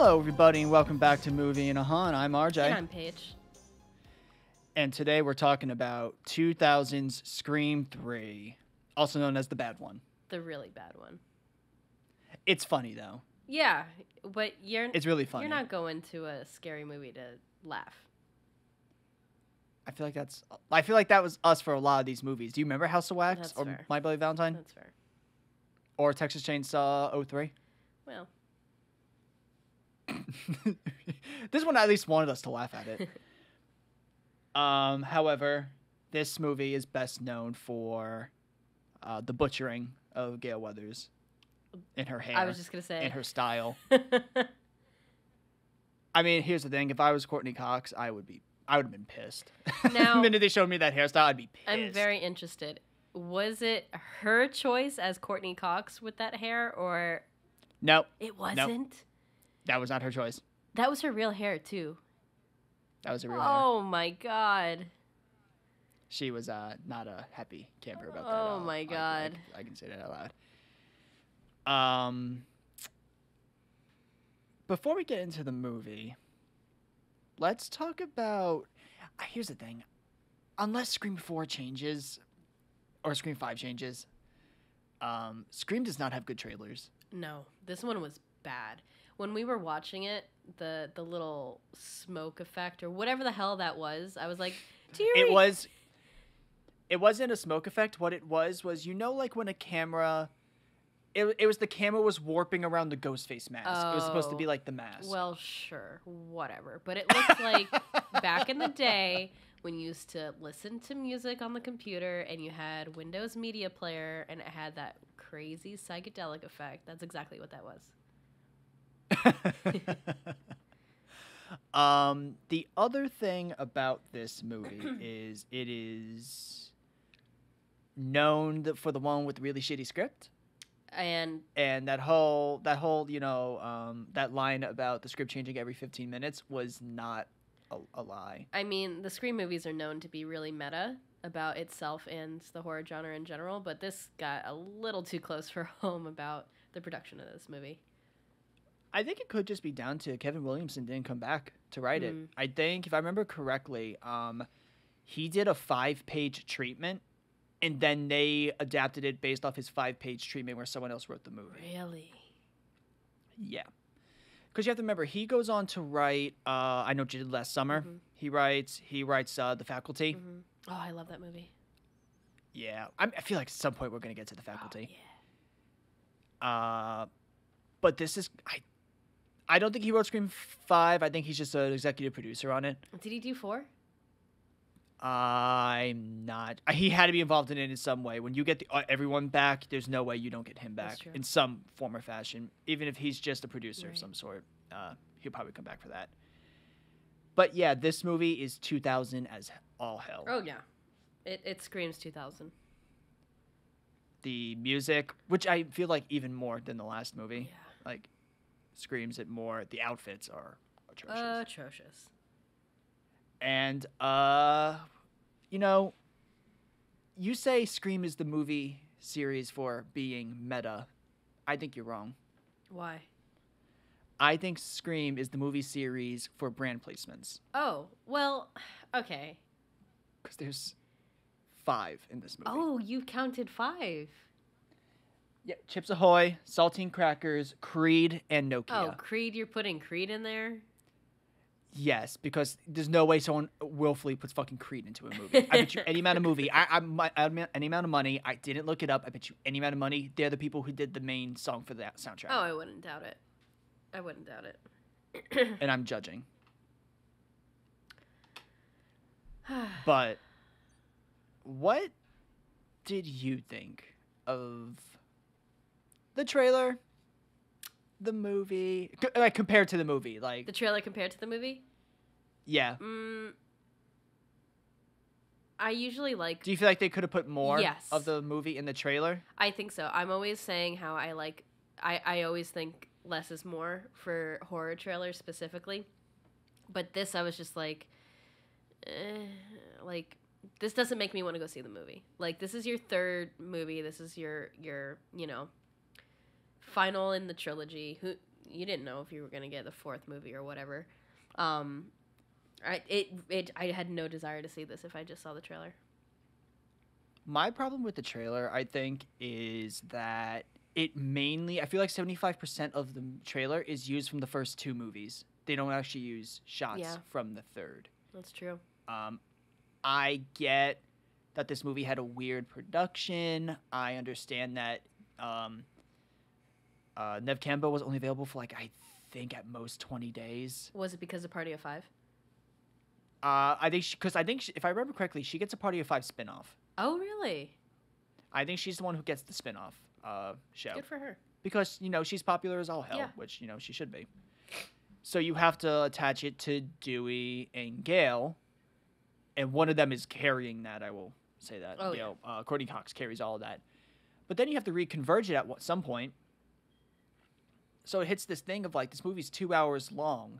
Hello, everybody, and welcome back to Movie and a Hun. I'm RJ. And I'm Paige. And today we're talking about 2000's Scream 3, also known as the bad one. The really bad one. It's funny, though. Yeah, but It's really funny. You're not going to a scary movie to laugh. I feel like that was us for a lot of these movies. Do you remember House of Wax That's or fair. My Bloody Valentine? That's fair. Or Texas Chainsaw 03? Well. This one at least wanted us to laugh at it. However, this movie is best known for the butchering of Gale Weathers in her hair. I was just going to say. In her style. I mean, here's the thing. If I was Courtney Cox, I would have been pissed. Now, the minute they showed me that hairstyle, I'd be pissed. I'm very interested. Was it her choice as Courtney Cox with that hair, or... Nope. It wasn't? Nope. That was not her choice. That was her real hair, too. That was her real hair. Oh, my God. She was not a happy camper about that. Oh, my God. I can say that out loud. Before we get into the movie, let's talk about... Here's the thing. Unless Scream 4 changes, or Scream 5 changes, Scream does not have good trailers. No, this one was bad. When we were watching it, the little smoke effect, or whatever the hell that was, I was like, It wasn't a smoke effect. What it was, like when a camera... It was the camera was warping around the Ghostface mask. Oh, it was supposed to be like the mask. Well, sure, whatever. But it looked like back in the day when you used to listen to music on the computer and you had Windows Media Player and it had that crazy psychedelic effect. That's exactly what that was. The other thing about this movie is it is known for the one with the really shitty script. And that whole that line about the script changing every 15 minutes was not a lie. I mean, the Scream movies are known to be really meta about itself and the horror genre in general, but this got a little too close for home about the production of this movie. I think it could just be down to Kevin Williamson didn't come back to write it. I think, if I remember correctly, he did a 5-page treatment, and then they adapted it based off his 5-page treatment where someone else wrote the movie. Really? Yeah. Because you have to remember, he goes on to write, I Know What You Did Last Summer. Mm-hmm. He writes The Faculty. Mm-hmm. Oh, I love that movie. Yeah. I feel like at some point we're going to get to The Faculty. Oh, yeah. But this is... I don't think he wrote Scream 5. I think he's just an executive producer on it. Did he do 4? I'm not. He had to be involved in it in some way. When you get everyone back, there's no way you don't get him back in some form or fashion. Even if he's just a producer of some sort, he'll probably come back for that. But yeah, this movie is 2000 as all hell. Oh, yeah. It screams 2000. The music, which I feel like even more than the last movie, Yeah. like screams it more. The outfits are atrocious. Atrocious. And, you say Scream is the movie series for being meta. I think you're wrong. Why? I think Scream is the movie series for brand placements. Oh, well, okay. Because there's 5 in this movie. Oh, you counted 5. Yeah, Chips Ahoy, Saltine Crackers, Creed, and Nokia. Oh, Creed, you're putting Creed in there? Yes, because there's no way someone willfully puts fucking Creed into a movie. I bet you any amount of movie. Any amount of money. I didn't look it up. I bet you any amount of money. They're the people who did the main song for that soundtrack. Oh, I wouldn't doubt it. And I'm judging. But what did you think of the trailer? The movie, like compared to the movie, like the trailer compared to the movie. Yeah. I usually like. Do you feel like they could have put more Yes. of the movie in the trailer? I think so. I'm always saying how I like. I always think less is more for horror trailers specifically, but this I was just like, this doesn't make me want to go see the movie. Like, this is your 3rd movie. This is your final in the trilogy. you didn't know if you were gonna get the fourth movie or whatever. I had no desire to see this if I just saw the trailer. My problem with the trailer, I think, is that it mainly, I feel like 75% of the trailer is used from the first two movies. They don't actually use shots from the third. That's true. I get that this movie had a weird production. I understand that Neve Campbell was only available for, like, I think at most 20 days. Was it because of Party of Five? I think if I remember correctly, she gets a Party of Five spinoff. Oh, really? I think she's the one who gets the spinoff show. Good for her. Because, you know, she's popular as all hell, which, you know, she should be. So you have to attach it to Dewey and Gale, and one of them is carrying that, I will say that. Oh, Gale, Courtney Cox carries all of that. But then you have to reconverge it at some point. So it hits this thing of, like, this movie's 2 hours long.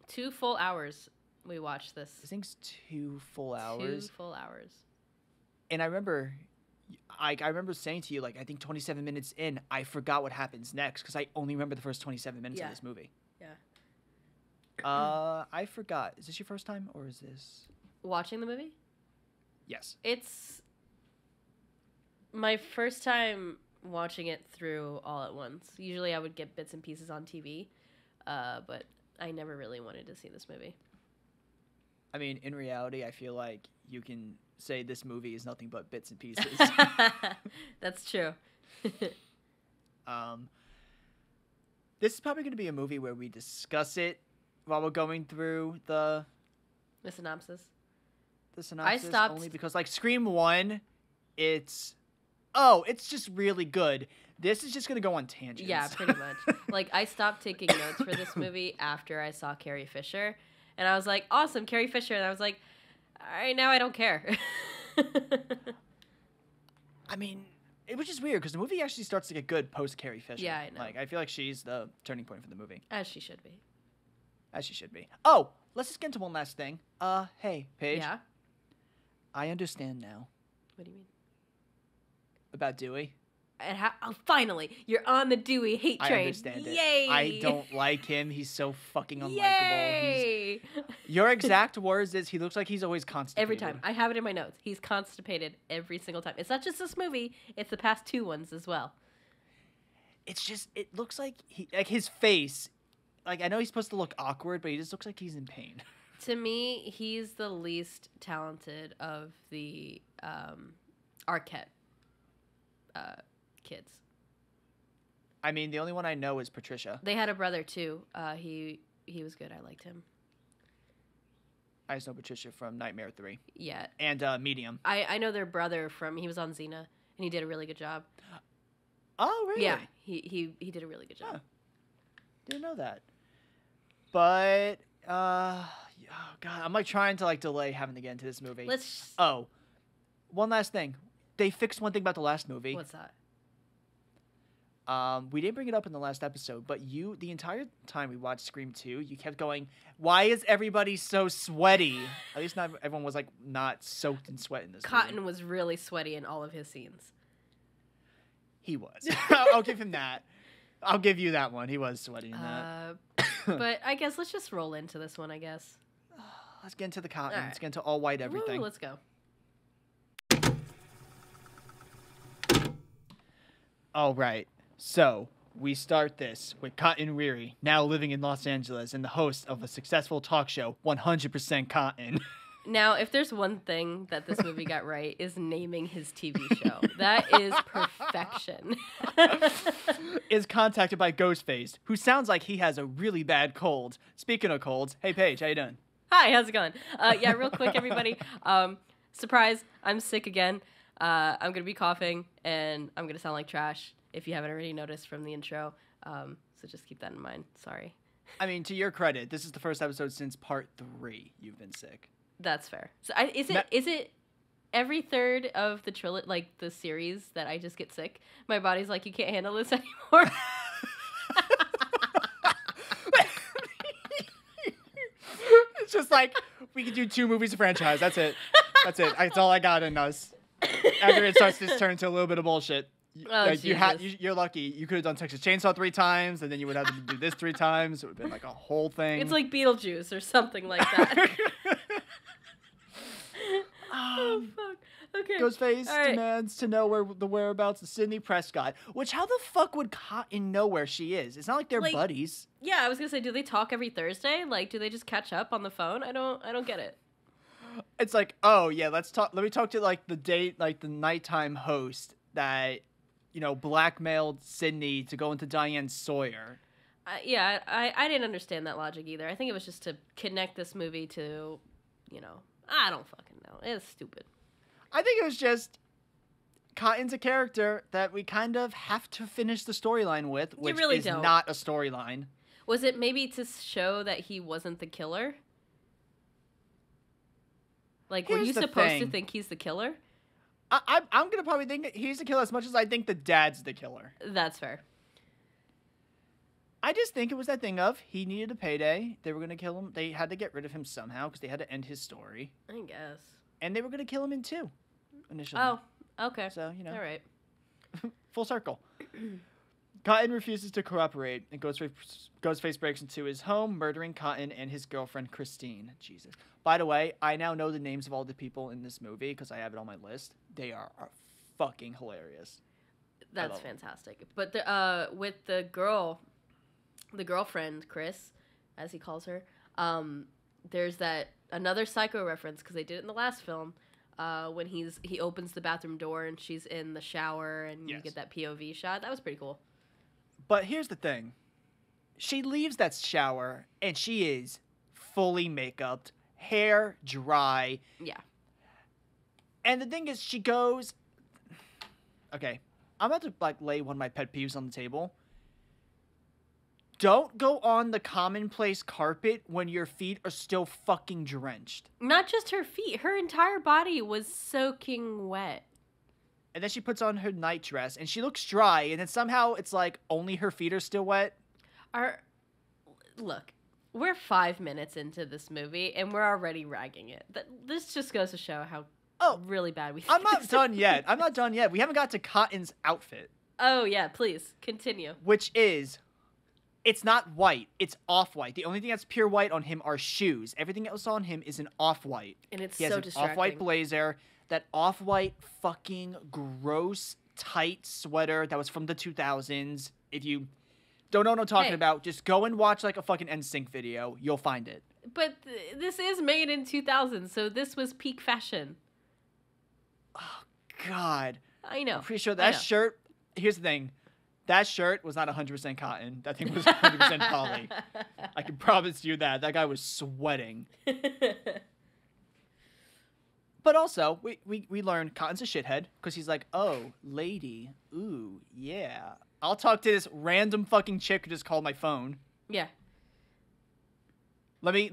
2 full hours we watched this. This thing's 2 full hours. 2 full hours. And I remember saying to you, like, I think 27 minutes in, I forgot what happens next because I only remember the first 27 minutes of this movie. Yeah. I forgot. Is this your first time or is this... Watching the movie? Yes. It's my first time watching it through all at once. Usually I would get bits and pieces on TV, but I never really wanted to see this movie. I mean, in reality, I feel like you can say this movie is nothing but bits and pieces. That's true. This is probably going to be a movie where we discuss it while we're going through the synopsis. The synopsis. I stopped only because, like, Scream 1, it's just really good. This is just going to go on tangents. Yeah, pretty much. Like, I stopped taking notes for this movie after I saw Carrie Fisher. And I was like, awesome, Carrie Fisher. And I was like, all right, now I don't care. I mean, it was just weird because the movie actually starts to get good post Carrie Fisher. Yeah, I know. Like, I feel like she's the turning point for the movie. As she should be. As she should be. Oh, let's just get into one last thing. Hey, Paige. Yeah? I understand now. What do you mean? About Dewey. And finally, you're on the Dewey hate train. I understand it. Yay! I don't like him. He's so fucking unlikable. Yay! Your exact words is he looks like he's always constipated. Every time. I have it in my notes. He's constipated every single time. It's not just this movie. It's the past 2 ones as well. It's just, it looks like his face, like, I know he's supposed to look awkward, but he just looks like he's in pain. To me, he's the least talented of the Arquette kids. I mean, the only one I know is Patricia. They had a brother too. He was good. I liked him. I just know Patricia from Nightmare 3. Yeah. And Medium. I know their brother from, he was on Xena, and he did a really good job. Oh, really? Yeah, he did a really good job. Huh. Didn't know that. But, oh God, I'm like trying to like delay having to get into this movie. Oh, one last thing. They fixed one thing about the last movie. What's that? We didn't bring it up in the last episode, but the entire time we watched Scream 2, you kept going, why is everybody so sweaty? At least not everyone was like not soaked in sweat in this Cotton movie. was really sweaty in all of his scenes. He was. I'll give him that. I'll give you that one. He was sweaty in that. But I guess let's just roll into this one, I guess. Let's get into the cotton. Right. Let's get into all white everything. Woo, let's go. All right. So we start this with Cotton Weary, now living in Los Angeles and the host of a successful talk show, 100% Cotton. Now, if there's one thing that this movie got right, is naming his TV show. That is perfection. Is contacted by Ghostface, who sounds like he has a really bad cold. Speaking of colds, hey Paige, how you doing? Hi, how's it going? Yeah, real quick, everybody. Surprise, I'm sick again. I'm going to be coughing, and I'm going to sound like trash, if you haven't already noticed from the intro. So just keep that in mind. Sorry. I mean, to your credit, this is the first episode since part 3 you've been sick. That's fair. So is it every third of the like the series that I just get sick? My body's like, you can't handle this anymore. It's just like, we can do 2 movies a franchise. That's it. That's all I got in us. After it starts to turn into a little bit of bullshit. You're lucky. You could have done Texas Chainsaw 3 times, and then you would have to do this 3 times. It would have been like a whole thing. It's like Beetlejuice or something like that. Oh fuck. Okay. Ghostface demands to know the whereabouts of Sidney Prescott. Which, how the fuck would Cotton know where she is? It's not like they're buddies. Yeah, I was gonna say, do they talk every Thursday? Like, do they just catch up on the phone? I don't get it. It's like, oh yeah, let me talk to like the nighttime host that, blackmailed Sidney to go into Diane Sawyer. I didn't understand that logic either. I think it was just to connect this movie to, I don't fucking know. It's stupid. I think it was just Cotton's a character that we kind of have to finish the storyline with, which is not a storyline. Was it maybe to show that he wasn't the killer? Like, were you supposed to think he's the killer? I'm going to probably think that he's the killer as much as I think the dad's the killer. That's fair. I just think it was that thing of he needed a payday. They were going to kill him. They had to get rid of him somehow because they had to end his story. I guess. And they were going to kill him in 2 initially. Oh, okay. So, all right. Full circle. Cotton refuses to cooperate, and Ghostface breaks into his home, murdering Cotton and his girlfriend, Christine. Jesus. By the way, I now know the names of all the people in this movie because I have it on my list. They are fucking hilarious. That's fantastic. But with the girlfriend, Chris, as he calls her, there's that another Psycho reference because they did it in the last film. When he opens the bathroom door and she's in the shower and you get that POV shot. That was pretty cool. But here's the thing. She leaves that shower and she is fully make-upped, hair dry. Yeah. And the thing is, she goes... Okay, I'm about to lay one of my pet peeves on the table. Don't go on the commonplace carpet when your feet are still fucking drenched. Not just her feet. Her entire body was soaking wet. And then she puts on her nightdress, and she looks dry, and then somehow it's like only her feet are still wet. Look, we're 5 minutes into this movie, and we're already ragging it. This just goes to show how really bad we think I'm not done yet. I'm not done yet. We haven't got to Cotton's outfit. Oh, yeah, please, continue. Which is... It's not white. It's off-white. The only thing that's pure white on him are shoes. Everything else on him is an off-white. And it's so distracting. He has an off-white blazer, that off-white fucking gross tight sweater that was from the 2000s. If you don't know what I'm talking about, just go and watch like a fucking NSYNC video. You'll find it. But this is made in 2000, so this was peak fashion. Oh, God. I know. I'm pretty sure that shirt... Here's the thing. That shirt was not 100% cotton. That thing was 100% poly. I can promise you that. That guy was sweating. But also, we learned Cotton's a shithead because he's like, oh, lady, ooh, yeah. I'll talk to this random fucking chick who just called my phone. Yeah. Let me,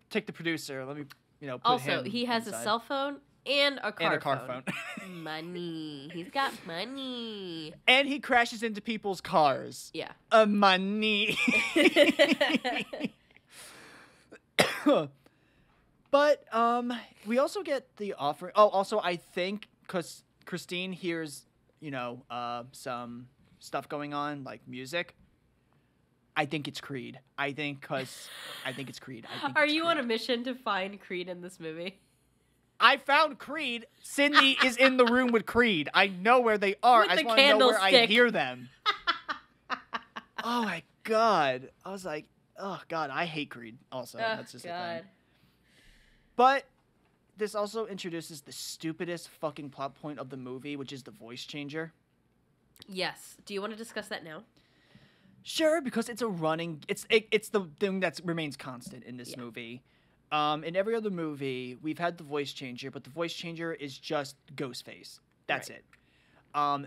take the producer. Let me, put him Also, he has inside. A cell phone and a car phone. Money. He's got money. And he crashes into people's cars. Yeah. Money. But we also get the offering. Oh, also I think because Christine hears, some stuff going on like music. I think it's Creed. I think it's Creed. Are you on a mission to find Creed in this movie? I found Creed. Sydney is in the room with Creed. I know where they are. I just want to know where I hear them. Oh my God. I was like, oh God, I hate Creed also. That's just a thing. But this also introduces the stupidest fucking plot point of the movie, which is the voice changer. Yes. Do you want to discuss that now? Sure, because it's it's the thing that remains constant in this movie. In every other movie, we've had the voice changer, but the voice changer is just Ghostface. That's it.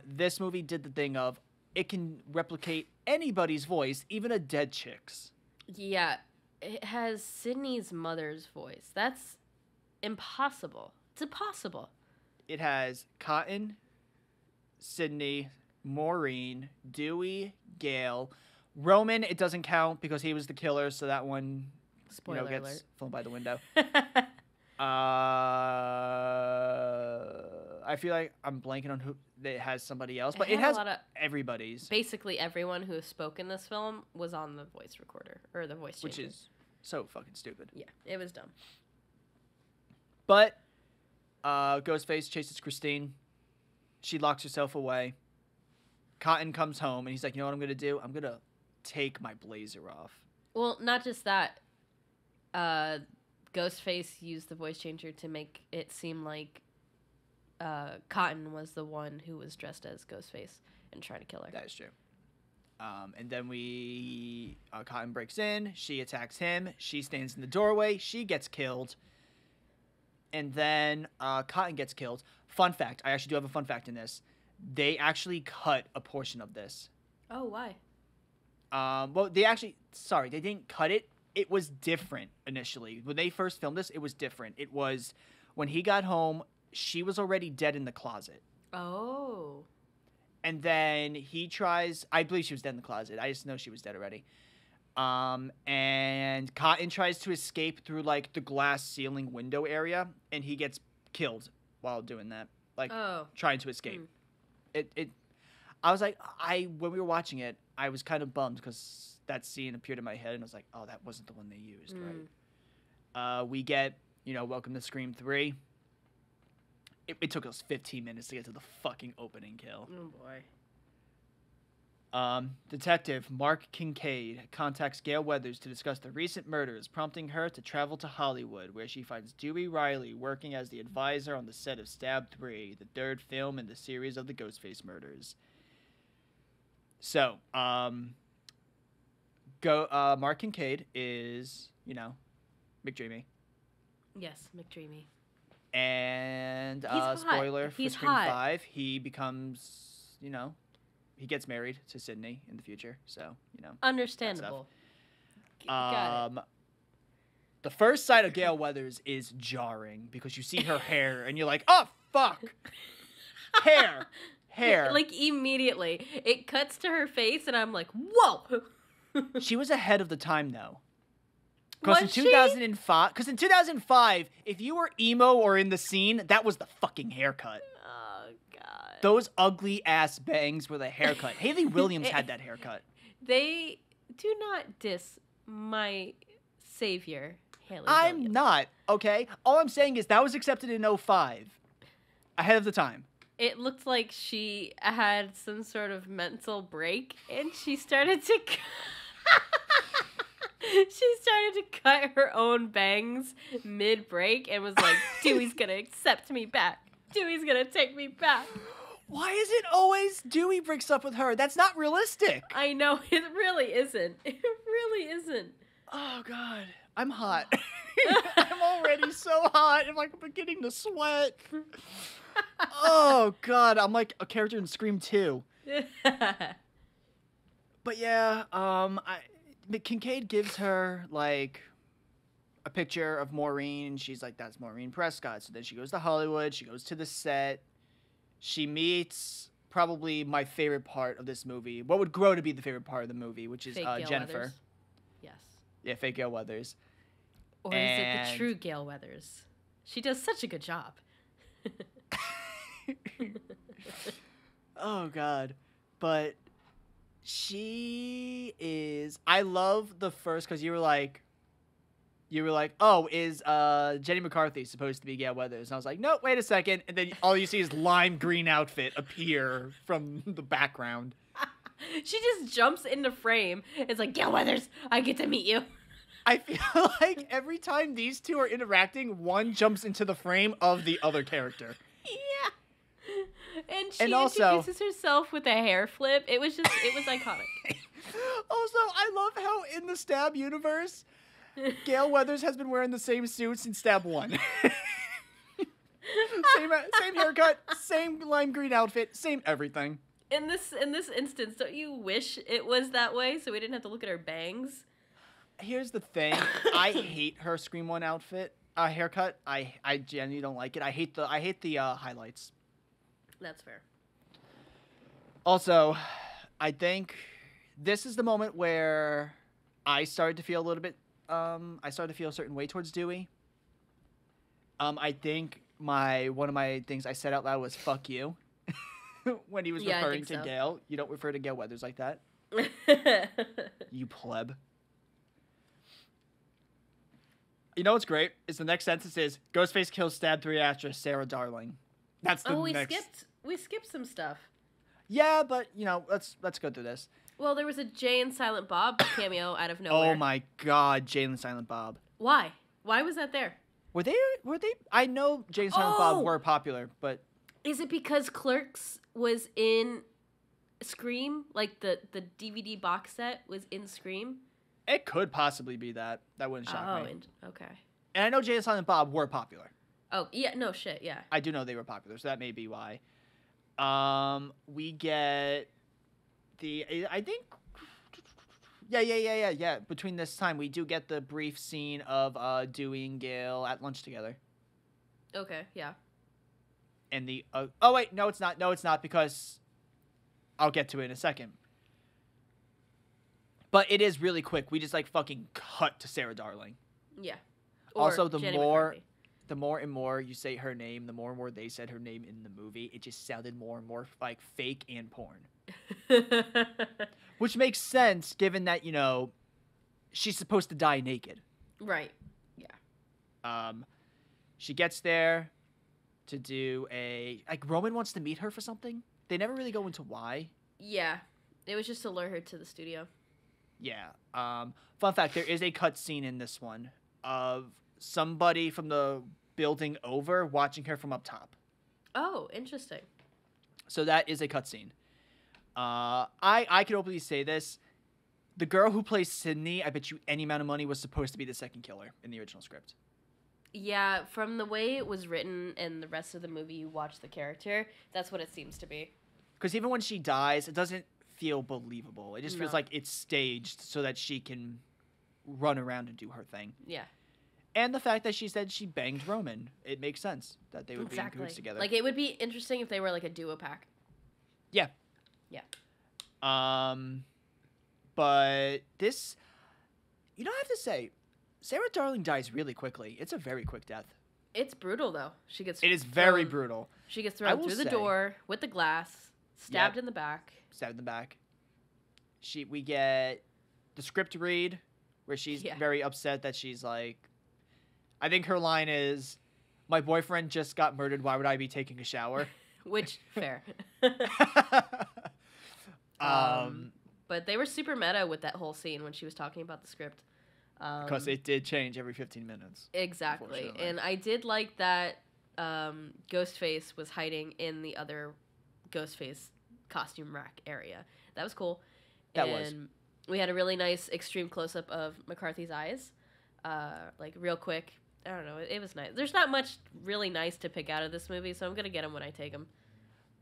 This movie did the thing of it can replicate anybody's voice, even a dead chick's. Yeah, it has Sydney's mother's voice. That's impossible. It's impossible. It has Cotton, Sydney, Maureen, Dewey, Gale, Roman. It doesn't count because he was the killer, so that one... Spoiler gets alert. flown by the window. I feel like I'm blanking on who that has somebody else, but It it had a has lot of- everybody's, Basically, everyone who spoke in this film was on the voice recorder or the voice changer. which is so fucking stupid. Yeah, it was dumb. But Ghostface chases Christine. She locks herself away. Cotton comes home, and he's like, you know what I'm going to do? I'm going to take my blazer off. Well, not just that. Ghostface used the voice changer to make it seem like Cotton was the one who was dressed as Ghostface and trying to kill her. That is true. And then Cotton breaks in. She attacks him. She stands in the doorway. She gets killed. And then Cotton gets killed. Fun fact. I actually do have a fun fact in this. They actually cut a portion of this. Oh, why? Well, they didn't cut it. It was different initially. When they first filmed this, it was different. It was when he got home, she was already dead in the closet. Oh. And then I believe she was dead in the closet. I just know she was dead already. And Cotton tries to escape through like the glass ceiling window area, and he gets killed while doing that. Like trying to escape. I was like, when we were watching it, I was kind of bummed because that scene appeared in my head, and I was like, oh, that wasn't the one they used, right? We get, Welcome to Scream 3. It took us 15 minutes to get to the fucking opening kill. Oh, boy. Detective Mark Kincaid contacts Gale Weathers to discuss the recent murders, prompting her to travel to Hollywood, where she finds Dewey Riley working as the advisor on the set of Stab 3, the third film in the series of the Ghostface murders. So, Mark Kincaid is, McDreamy. Yes, McDreamy. And He's spoiler hot. for He's Scream hot. 5, he becomes, he gets married to Sydney in the future. So, Understandable. Got it. The first sight of Gale Weathers is jarring because you see her hair and you're like, oh, fuck. Hair. Like, immediately. It cuts to her face, and I'm like, whoa. She was ahead of the time, though. Was in she? 2005, if you were emo or in the scene, that was the fucking haircut. Oh, God. Those ugly-ass bangs were the haircut. Haley Williams had that haircut. They do not diss my savior, Haley I'm Williams. not, okay? All I'm saying is that was accepted in 2005. Ahead of the time. It looked like she had some sort of mental break, and she started to... She started to cut her own bangs mid-break and was like, Dewey's gonna accept me back. Dewey's gonna take me back. Why is it always Dewey breaks up with her? That's not realistic. I know, it really isn't. It really isn't. Oh, God. I'm hot. I'm already so hot. I'm like beginning to sweat. Oh, God. I'm like a character in Scream 2. But yeah, Kincaid gives her, like, a picture of Maureen, and she's like, that's Maureen Prescott. So then she goes to Hollywood, she goes to the set, she meets probably my favorite part of this movie, what would grow to be the favorite part of the movie, which is Gale Jennifer. Weathers. Yes. Yeah, fake Gale Weathers. Or is it the true Gale Weathers? She does such a good job. Oh, God. But she is... I love the first, because you were like, oh, is Jenny McCarthy supposed to be Gale Weathers? And I was like, no, wait a second. And then all you see is lime green outfit appear from the background. She just jumps into frame. It's like, Gale Weathers, I get to meet you. I feel like every time these two are interacting, one jumps into the frame of the other character. Yeah. And she also, introduces herself with a hair flip. It was iconic. Also, I love how in the Stab universe, Gale Weathers has been wearing the same suit since Stab 1. Same haircut, same lime green outfit, same everything. In this instance, don't you wish it was that way so we didn't have to look at her bangs? Here's the thing. I hate her Scream 1 outfit, haircut. I genuinely don't like it. I hate the highlights. That's fair. Also, I think this is the moment where I started to feel a little bit, I started to feel a certain way towards Dewey. I think one of my things I said out loud was "fuck you" when he was referring to Gale. You don't refer to Gale Weathers like that. You pleb. You know what's great is the next sentence is Ghostface kills stabbed 3 actress Sarah Darling. That's the next. We skipped some stuff. Yeah, but let's go through this. Well, there was a Jay and Silent Bob cameo out of nowhere. Oh my God, Jay and Silent Bob. Why? Why was that there? Were they? I know Jay and Silent Bob were popular, but is it because Clerks was in Scream? Like the DVD box set was in Scream? It could possibly be that. That wouldn't shock me. Okay. And I know Jay and Silent Bob were popular. Oh, yeah, no shit, yeah. I do know they were popular, so that may be why. We get I think... Yeah. Between this time, we do get the brief scene of Dewey and Gale at lunch together. Okay, yeah. And the... oh, wait, no, it's not. No, it's not, because I'll get to it in a second. But it is really quick. We just, fucking cut to Sarah Darling. Yeah. Or also, the more and more you say her name, the more and more they said her name in the movie, it just sounded more and more like fake and porn. Which makes sense, given that, she's supposed to die naked. Right. Yeah. She gets there to do Roman wants to meet her for something. They never really go into why. Yeah. It was just to lure her to the studio. Yeah. Fun fact, there is a cut scene in this one of somebody from the building over watching her from up top. Oh, interesting. So that is a cut scene. I can openly say this. The girl who plays Sydney, I bet you any amount of money, was supposed to be the second killer in the original script. Yeah, from the way it was written and the rest of the movie, you watch the character, that's what it seems to be. Because even when she dies, it doesn't feel believable. It just feels like it's staged so that she can run around and do her thing. Yeah. And the fact that she said she banged Roman, it makes sense that they would be in cahoots together. Like, it would be interesting if they were like a duo pack. Yeah. Yeah. But this, I have to say, Sarah Darling dies really quickly. It's a very quick death. It's brutal, though. It is very brutal. She gets thrown through the door with the glass, stabbed in the back. Stabbed in the back. We get the script read where she's very upset that she's like, I think her line is, my boyfriend just got murdered. Why would I be taking a shower? Which, fair. But they were super meta with that whole scene when she was talking about the script. Because it did change every 15 minutes. Exactly. And I did like that Ghostface was hiding in the other Ghostface costume rack area. That was cool. And we had a really nice extreme close-up of McCarthy's eyes. Real quick. I don't know. It was nice. There's not much really nice to pick out of this movie, so I'm going to get them when I take them.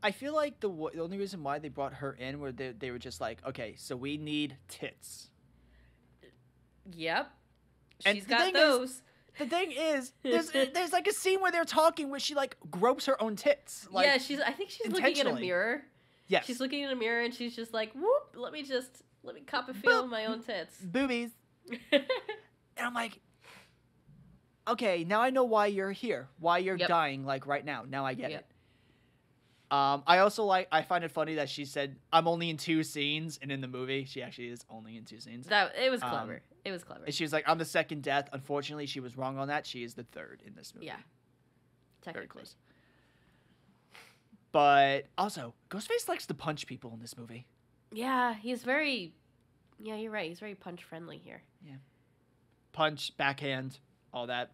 I feel like the only reason why they brought her in were they were just like, okay, so we need tits. Yep. She's got those. The thing is, there's like a scene where they're talking where she gropes her own tits. I think she's looking in a mirror. Yes. She's looking in a mirror and she's just like, whoop, let me cop a feel of my own tits. Boobies. And I'm like, okay, now I know why you're here. Why you're dying right now. Now I get it. I find it funny that she said, I'm only in 2 scenes, and in the movie, she actually is only in 2 scenes. It was clever. It was clever. And she was like, I'm the second death. Unfortunately, she was wrong on that. She is the third in this movie. Yeah. Technically. Very close. But, also, Ghostface likes to punch people in this movie. Yeah, he's very... Yeah, you're right. He's very punch-friendly here. Yeah. Punch, backhand, all that.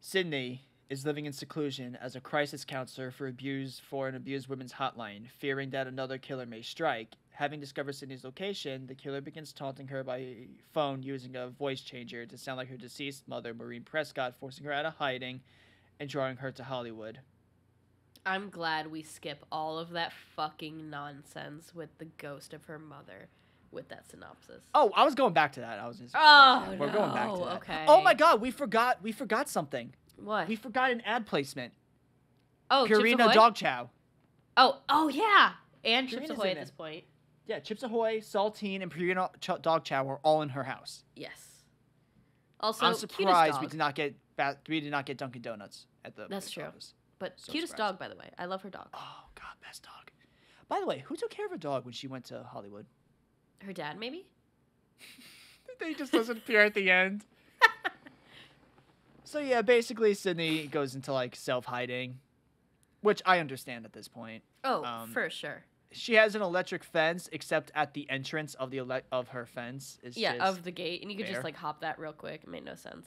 Sydney is living in seclusion as a crisis counselor for an abused women's hotline, fearing that another killer may strike. Having discovered Sydney's location, the killer begins taunting her by phone using a voice changer to sound like her deceased mother, Maureen Prescott, forcing her out of hiding and drawing her to Hollywood. I'm glad we skip all of that fucking nonsense with the ghost of her mother with that synopsis. Oh, I was going back to that. We're going back to that. Okay. Oh my God, we forgot something. What? We forgot an ad placement. Oh, Purina Dog Chow. Oh yeah. And Chips Purina's Ahoy in at this point. Yeah, Chips Ahoy, Saltine, and Purina Dog Chow are all in her house. Yes. Also, I'm surprised dog. we did not get Dunkin' Donuts at the That's true. office. But So cutest surprised. dog, by the way. I love her dog. Oh God, best dog. By the way, who took care of her dog when she went to Hollywood? Her dad, maybe? They just doesn't appear at the end. So yeah, basically Sydney goes into like self-hiding, which I understand at this point. Oh, for sure. She has an electric fence, except at the entrance of the of her fence is of the gate, and you could there. just like hop that real quick. It made no sense.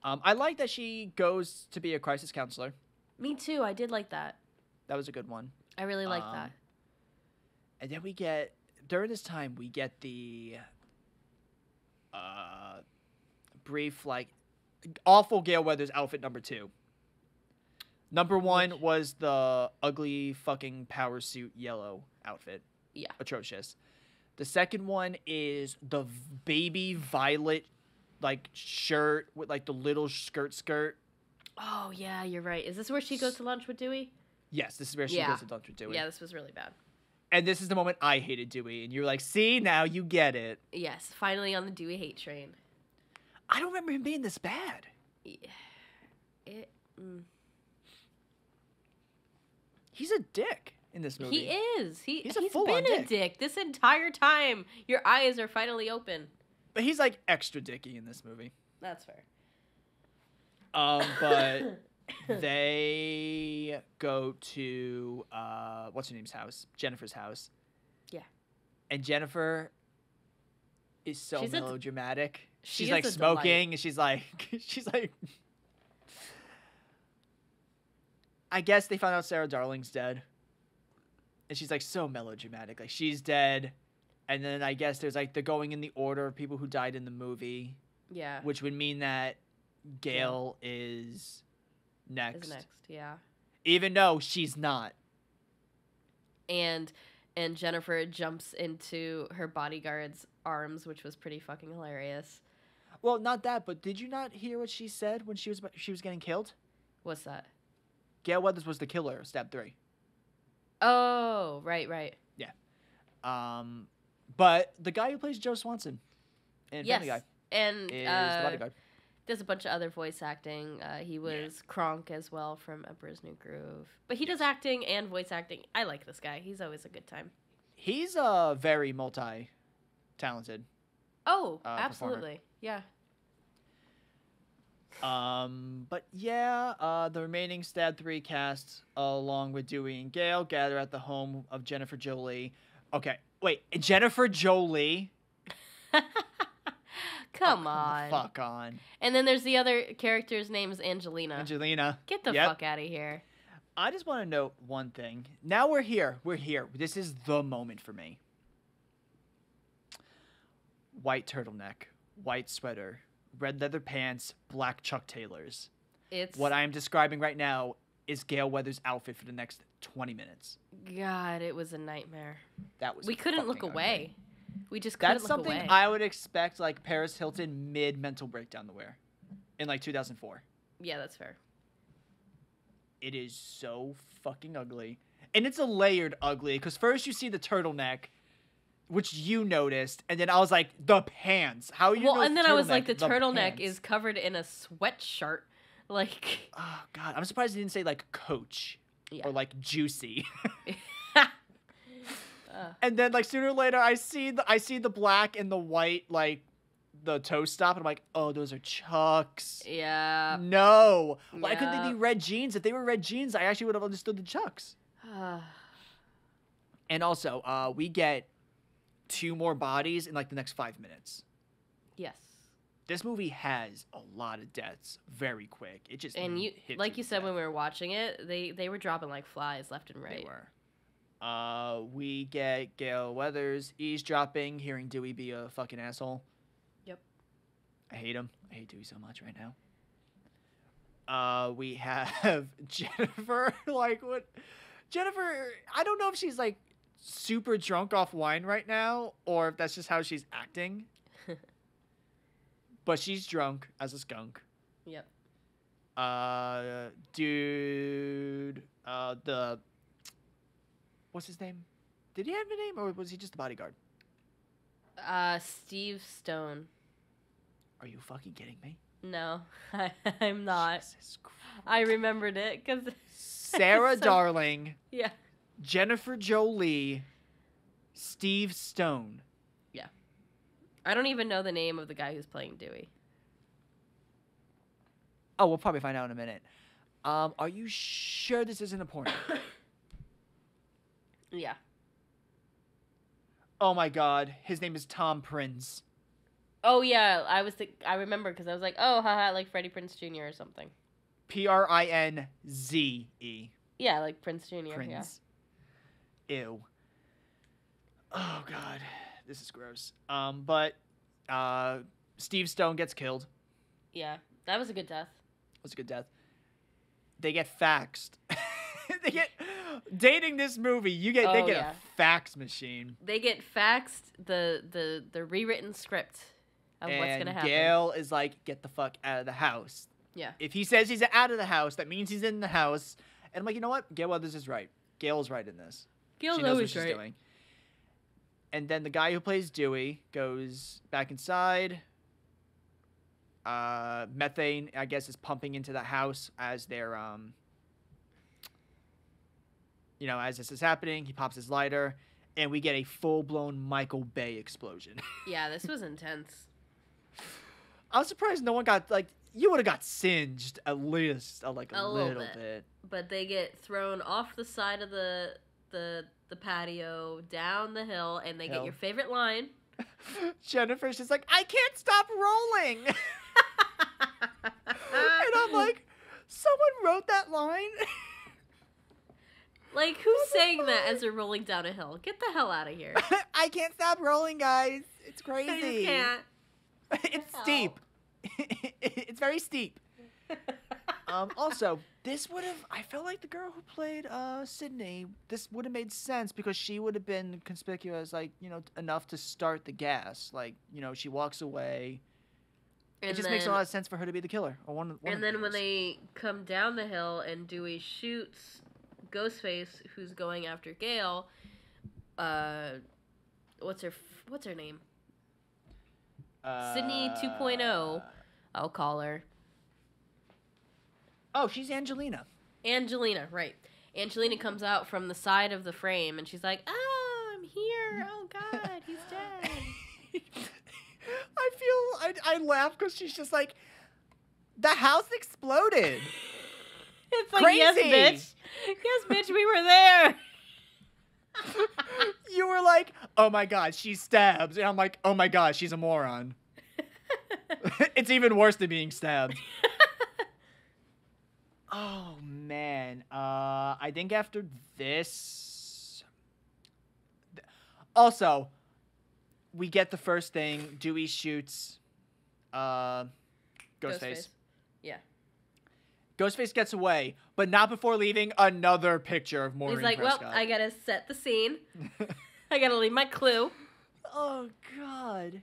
I like that she goes to be a crisis counselor. Me too. I did like that. That was a good one. I really liked that. And then during this time we get the brief like awful Gale Weathers outfit number 2. Number 1 was the ugly fucking power suit yellow outfit. Yeah. Atrocious. The second one is the baby violet like shirt with like the little skirt. Oh, yeah, you're right. Is this where she goes to lunch with Dewey? Yes, this is where she goes to lunch with Dewey. Yeah, this was really bad. And this is the moment I hated Dewey. And you're like, see, now you get it. Yes, finally on the Dewey hate train. I don't remember him being this bad. Yeah. He's a dick in this movie. He is. He's full-on been a dick this entire time. Your eyes are finally open. But he's like extra dicky in this movie. That's fair. But they go to what's her name's house? Jennifer's house. Yeah. And Jennifer is so melodramatic. She's like smoking and she's like I guess they found out Sarah Darling's dead. And she's like so melodramatic. Like she's dead. And then I guess there's like the going in the order of people who died in the movie. Yeah. Which would mean that Gale is next. Yeah. Even though she's not. And Jennifer jumps into her bodyguard's arms, which was pretty fucking hilarious. Well, not that, but did you not hear what she said when she was getting killed? What's that? Gale Weathers was the killer of Stab 3. Oh, right. Yeah. But the guy who plays Joe Swanson in Family Guy and is the bodyguard. There's a bunch of other voice acting. He was Kronk as well from Emperor's New Groove. But he does acting and voice acting. I like this guy. He's always a good time. He's very multi-talented. Oh, absolutely. Yeah. But yeah, the remaining Stab 3 cast, along with Dewey and Gale, gather at the home of Jennifer Jolie. Okay, wait, Jennifer Jolie? Come on. Fuck on. And then there's the other character's name is Angelina. Angelina. Get the fuck out of here. I just want to note one thing. Now we're here. This is the moment for me. White turtleneck, white sweater, red leather pants, black Chuck Taylors. What I am describing right now is Gale Weathers' outfit for the next 20 minutes. God, it was a nightmare. We couldn't look away. We just couldn't look away. That's something I would expect like Paris Hilton mid-mental breakdown to wear in like 2004. Yeah, that's fair. It is so fucking ugly. And it's a layered ugly because first you see the turtleneck, which you noticed, and then I was like, the pants. How you know? And then I was like, the turtleneck is covered in a sweatshirt. Like, oh God, I'm surprised he didn't say like Coach or like Juicy. And then like sooner or later, I see the black and the white like the toe stop, and I'm like, oh, those are Chucks. Yeah. No, why couldn't they be red jeans? If they were red jeans, I actually would have understood the Chucks. And also, we get 2 more bodies in like the next 5 minutes. Yes. This movie has a lot of deaths very quick. It just like you said when we were watching it, they were dropping like flies left and right. They were. We get Gale Weathers eavesdropping, hearing Dewey be a fucking asshole. Yep. I hate him. I hate Dewey so much right now. We have Jennifer. Like what? Jennifer. I don't know if she's like super drunk off wine right now, or if that's just how she's acting. But she's drunk as a skunk. Yep. Dude. What's his name? Did he have a name, or was he just a bodyguard? Steve Stone. Are you fucking kidding me? No, I'm not. Jesus Christ. I remembered it because Sarah Darling, Yeah. Jennifer Jolie, Steve Stone. Yeah. I don't even know the name of the guy who's playing Dewey. Oh, we'll probably find out in a minute. Are you sure this isn't a porno? Yeah. Oh my God, his name is Tom Prince. Oh yeah, I remember because I was like, oh, haha, like Freddie Prinze Jr. or something. Prinze. Yeah, like Prince Jr. Prince. Yeah. Ew. Oh God, this is gross. But Steve Stone gets killed. Yeah, that was a good death. It was a good death. They get faxed. They get dating this movie. They get a fax machine. They get faxed the rewritten script of what's gonna happen. Gale is like, get the fuck out of the house. Yeah. If he says he's out of the house, that means he's in the house. And I'm like, you know what? Gale Weathers is right. Gale's right in this. Gale's she knows always what she's right. doing. And then the guy who plays Dewey goes back inside. Methane, I guess, is pumping into the house as they're, as this is happening. He pops his lighter, and we get a full-blown Michael Bay explosion. Yeah, this was intense. I'm surprised no one got, you would have got singed at least, a little bit. But they get thrown off the side of the patio, down the hill, and they get your favorite line. Jennifer's just like, I can't stop rolling. And I'm like, someone wrote that line? Like, who's saying that as they're rolling down a hill? Get the hell out of here. I can't stop rolling, guys. It's crazy. I just can't. It's steep. It's very steep. Also, this would have... I felt like the girl who played Sydney, this would have made sense because she would have been conspicuous, enough to start the gas. She walks away. It just makes a lot of sense for her to be the killer. Or one and of then the when they come down the hill and Dewey shoots Ghostface, who's going after Gale, what's her name? Sydney 2.0, I'll call her. Oh, she's Angelina. Angelina, right. Angelina comes out from the side of the frame, and she's like, oh, I'm here. Oh, God, he's dead. I laugh because she's just like, the house exploded. It's like, crazy. Yes, bitch. Yes, bitch, we were there. You were like, oh, my God, she stabs. And I'm like, oh, my God, she's a moron. It's even worse than being stabbed. Oh, man. I think after this... Also, we get the first thing. Dewey shoots Ghostface. Yeah. Ghostface gets away, but not before leaving another picture of Maureen He's like, Prescott. well, I gotta set the scene. I gotta leave my clue. Oh, God.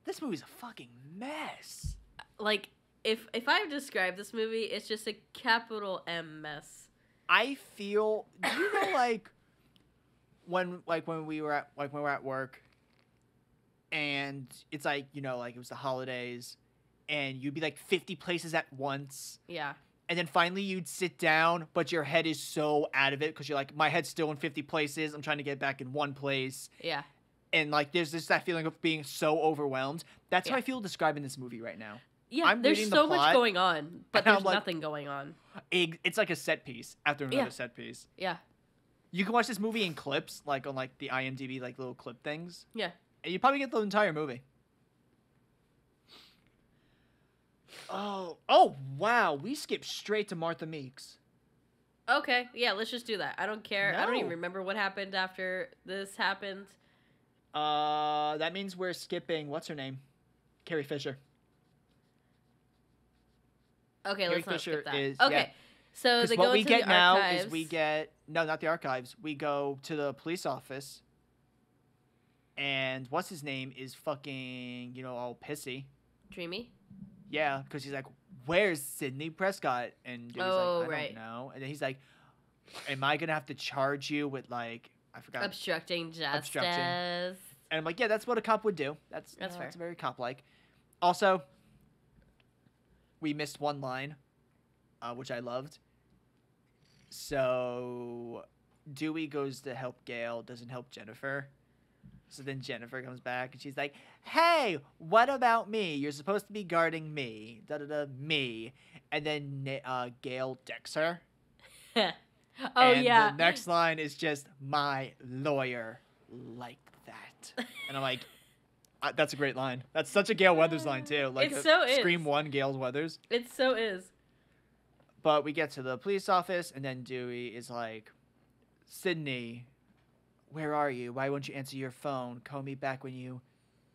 This movie's a fucking mess. Like, if I describe this movie, it's just a capital M mess. I feel, do you know, when we were at work, and it's it was the holidays, and you'd be 50 places at once. Yeah. And then finally you'd sit down, but your head is so out of it because you're like, my head's still in 50 places. I'm trying to get back in one place. Yeah. And there's just that feeling of being so overwhelmed. That's how I feel describing this movie right now. Yeah, there's so much going on, but there's nothing going on. It's like a set piece after another set piece. Yeah. You can watch this movie in clips, on the IMDb, little clip things. Yeah. And you probably get the entire movie. Oh, wow. We skipped straight to Martha Meeks. Okay, yeah, let's just do that. I don't care. No. I don't even remember what happened after this happened. That means we're skipping, what's her name? Carrie Fisher. Okay, Carrie let's not Fisher skip that. is, okay, yeah. so they go what we into get the now archives. is we get, no, not the archives. We go to the police office, and what's his name is fucking, all pissy. Dreamy? Yeah, because he's like, where's Sidney Prescott? And Dewey's I don't know. And then he's like, am I going to have to charge you with, I forgot. Obstructing justice. And I'm like, yeah, that's what a cop would do. That's fair. It's very cop-like. Also, we missed one line, which I loved. So Dewey goes to help Gale, doesn't help Jennifer. So then Jennifer comes back and she's like, "Hey, what about me? You're supposed to be guarding me. Da-da-da, me." And then Gale decks her. And the next line is just, "My lawyer like that." And I'm like, that's a great line. That's such a Gale Weathers line, too. Like, it so Scream 1 Gale Weathers. It so is. But we get to the police office, and then Dewey is like, "Sydney, where are you? Why won't you answer your phone? Call me back when you..."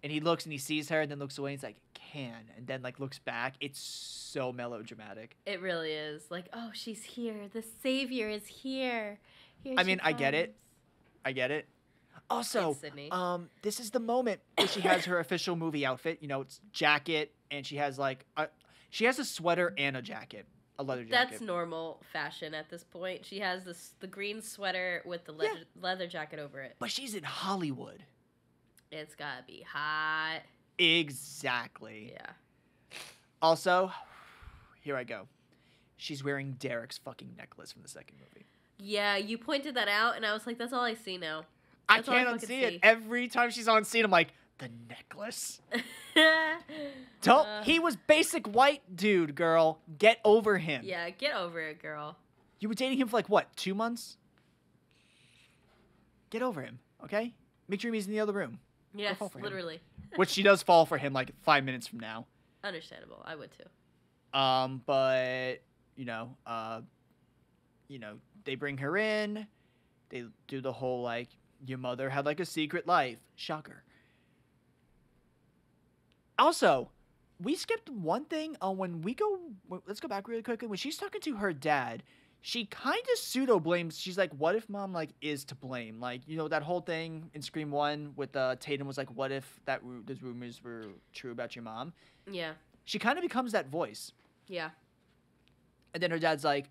And he looks and he sees her and then looks away and he's like, "Can." And then like looks back. It's so melodramatic. It really is. Like, oh, she's here. The savior is here. I mean, I get it. Also, this is the moment where she has her official movie outfit. You know, it's jacket and she has like she has a sweater and a jacket. A leather jacket. That's normal fashion at this point. She has the green sweater with the leather jacket over it. But she's in Hollywood. It's gotta be hot. Exactly. Yeah. Also, here I go. She's wearing Derek's fucking necklace from the second movie. Yeah, you pointed that out, and I was like, that's all I see now. I can't unsee it. Every time she's on scene, I'm like, the necklace. He was basic white dude, girl. Get over him. Yeah, get over it, girl. You were dating him for like, what, 2 months? Get over him, okay? Make sure he's in the other room. Yes, literally. Which she does fall for him like 5 minutes from now. Understandable. I would too. But they bring her in. They do the whole like, your mother had like a secret life. Shocker. Also, we skipped one thing let's go back really quickly. When she's talking to her dad, she kind of pseudo blames. She's like, what if mom like is to blame? Like, you know, that whole thing in Scream 1 with Tatum was like, what if those rumors were true about your mom? Yeah. She kind of becomes that voice. Yeah. And then her dad's like,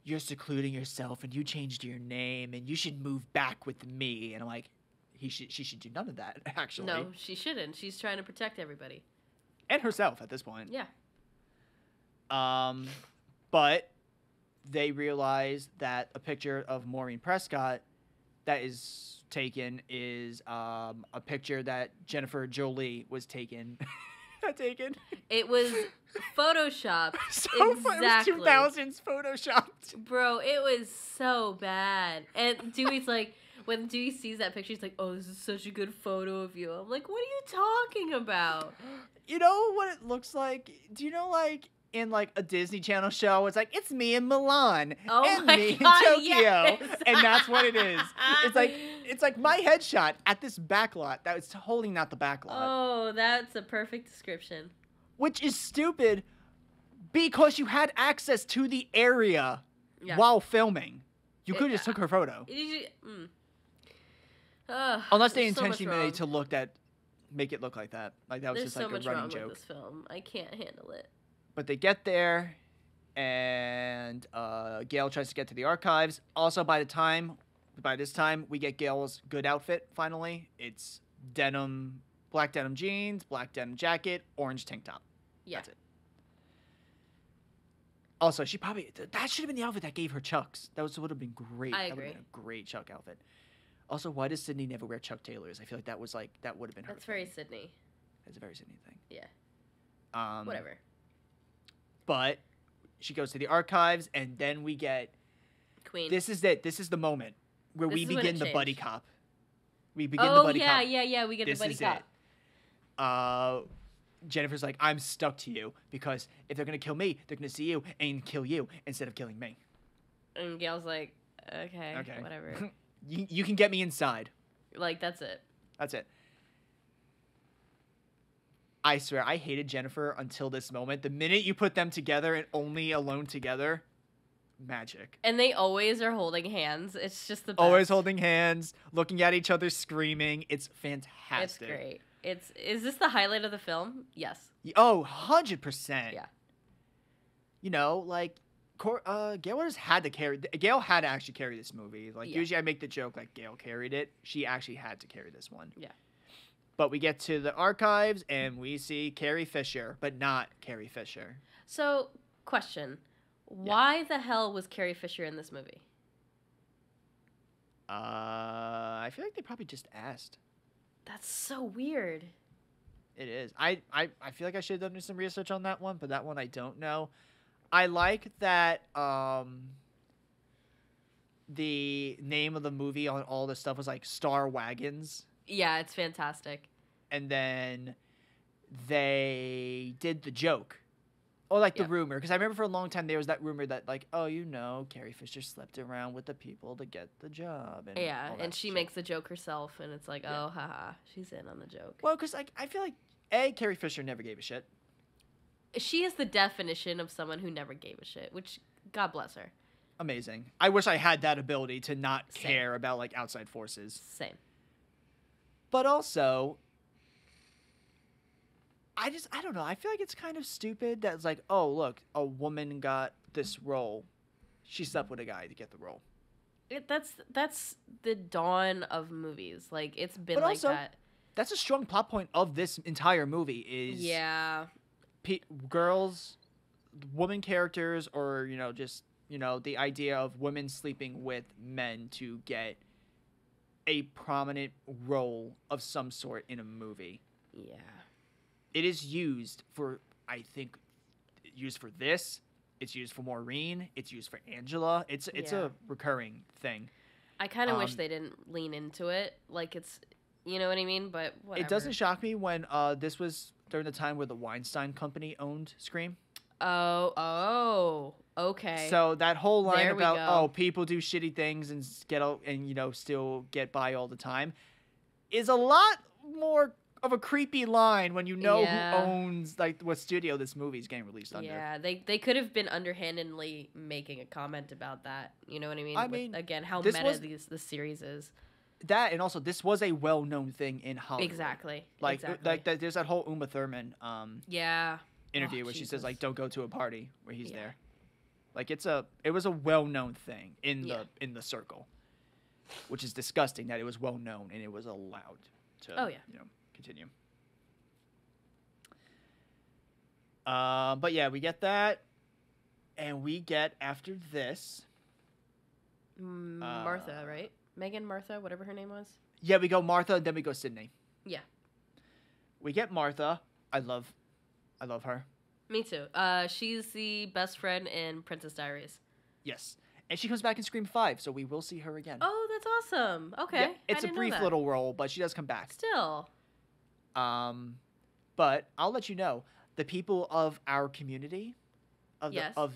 you're secluding yourself and you changed your name and you should move back with me. And I'm like, she should do none of that, actually. No, she shouldn't. She's trying to protect everybody. And herself at this point. Yeah. But they realize that a picture of Maureen Prescott that is taken is a picture that Jennifer Jolie was taken. It was photoshopped. Exactly. It was 2000s photoshopped. Bro, it was so bad. And Dewey's like, when Dewey sees that picture, he's like, oh, this is such a good photo of you. I'm like, what are you talking about? You know what it looks like? Do you know, like, in, like, a Disney Channel show, it's like, it's me in Milan. And me in Tokyo. Yes. And that's what it is. It's like my headshot at this backlot that was holding out the backlot. Oh, that's a perfect description. Which is stupid because you had access to the area while filming. You could have just took her photo. Unless they intentionally made to make it look like that. Like that was just like a running joke. There's so much wrong with this film. I can't handle it. But they get there, and Gale tries to get to the archives. Also, by this time, we get Gale's good outfit, finally. It's black denim jeans, black denim jacket, orange tank top. Yeah. That's it. Also, that should have been the outfit that gave her Chucks. Would have been great. I agree. That would have been a great Chuck outfit. Also, why does Sydney never wear Chuck Taylors? I feel like that would have been her. That's very Sydney. That's a very Sydney thing. Yeah. Whatever. But she goes to the archives, and then we get Queen. This is it. This is the moment where we begin the buddy cop. We begin the buddy cop. Yeah. We get the buddy cop. Jennifer's like, I'm stuck to you because if they're gonna kill me, they're gonna see you and kill you instead of killing me. And Gale's like, okay. Whatever. You can get me inside. Like, that's it. That's it. I swear, I hated Jennifer until this moment. The minute you put them together and only alone together, magic. And they always are holding hands. It's just the best. Always holding hands, looking at each other, screaming. It's fantastic. It's great. Is this the highlight of the film? Yes. Oh, 100%. Yeah. You know, like, Gale Weathers had to actually carry this movie. Like, usually I make the joke, like, Gale carried it. She actually had to carry this one. Yeah. But we get to the archives and we see Carrie Fisher, but not Carrie Fisher. So, question. Why the hell was Carrie Fisher in this movie? I feel like they probably just asked. That's so weird. It is. I feel like I should have done some research on that one, but that one I don't know. I like that the name of the movie on all the stuff was like Star Wagons. Yeah, it's fantastic. And then they did the joke. Or like the rumor. Because I remember for a long time there was that rumor that like, oh, Carrie Fisher slept around with the people to get the job. And and she makes the joke herself. And it's like, oh, haha, she's in on the joke. Well, because like, I feel like, Carrie Fisher never gave a shit. She is the definition of someone who never gave a shit, which, God bless her. Amazing. I wish I had that ability to not care about like outside forces. Same. But also, I don't know. I feel like it's kind of stupid that it's like, oh, look, a woman got this role. She slept with a guy to get the role. That's the dawn of movies. Like, it's been but like also, that. That's a strong plot point of this entire movie is... Yeah. Girls, woman characters, or, just, the idea of women sleeping with men to get a prominent role of some sort in a movie. Yeah. It is used for, I think, used for this. It's used for Maureen. It's used for Angela. It's a recurring thing. I kind of wish they didn't lean into it. Like, it's, you know what I mean? But whatever. It doesn't shock me when this was during the time where the Weinstein Company owned Scream. Oh, okay. So that whole line about, people do shitty things and still get by all the time is a lot more of a creepy line when who owns like what studio this movie is getting released under. Yeah, they could have been underhandedly making a comment about that. You know what I mean? I mean, again, how meta the series is. That, and also this was a well-known thing in Hollywood. Exactly. Like there's that whole Uma Thurman interview where Jesus. she says like, don't go to a party where he's there. Like it was a well-known thing in the circle, which is disgusting that it was well-known and it was allowed to continue. But yeah, we get that, and we get after this Martha, right? Megan, Martha, whatever her name was. Yeah, we go Martha, and then we go Sydney. Yeah. We get Martha. I love her. Me too. She's the best friend in Princess Diaries. Yes. And she comes back in Scream 5, so we will see her again. Oh, that's awesome. Okay. Yeah, it's a brief little role, but she does come back. Still. But I'll let you know, the people of our community, of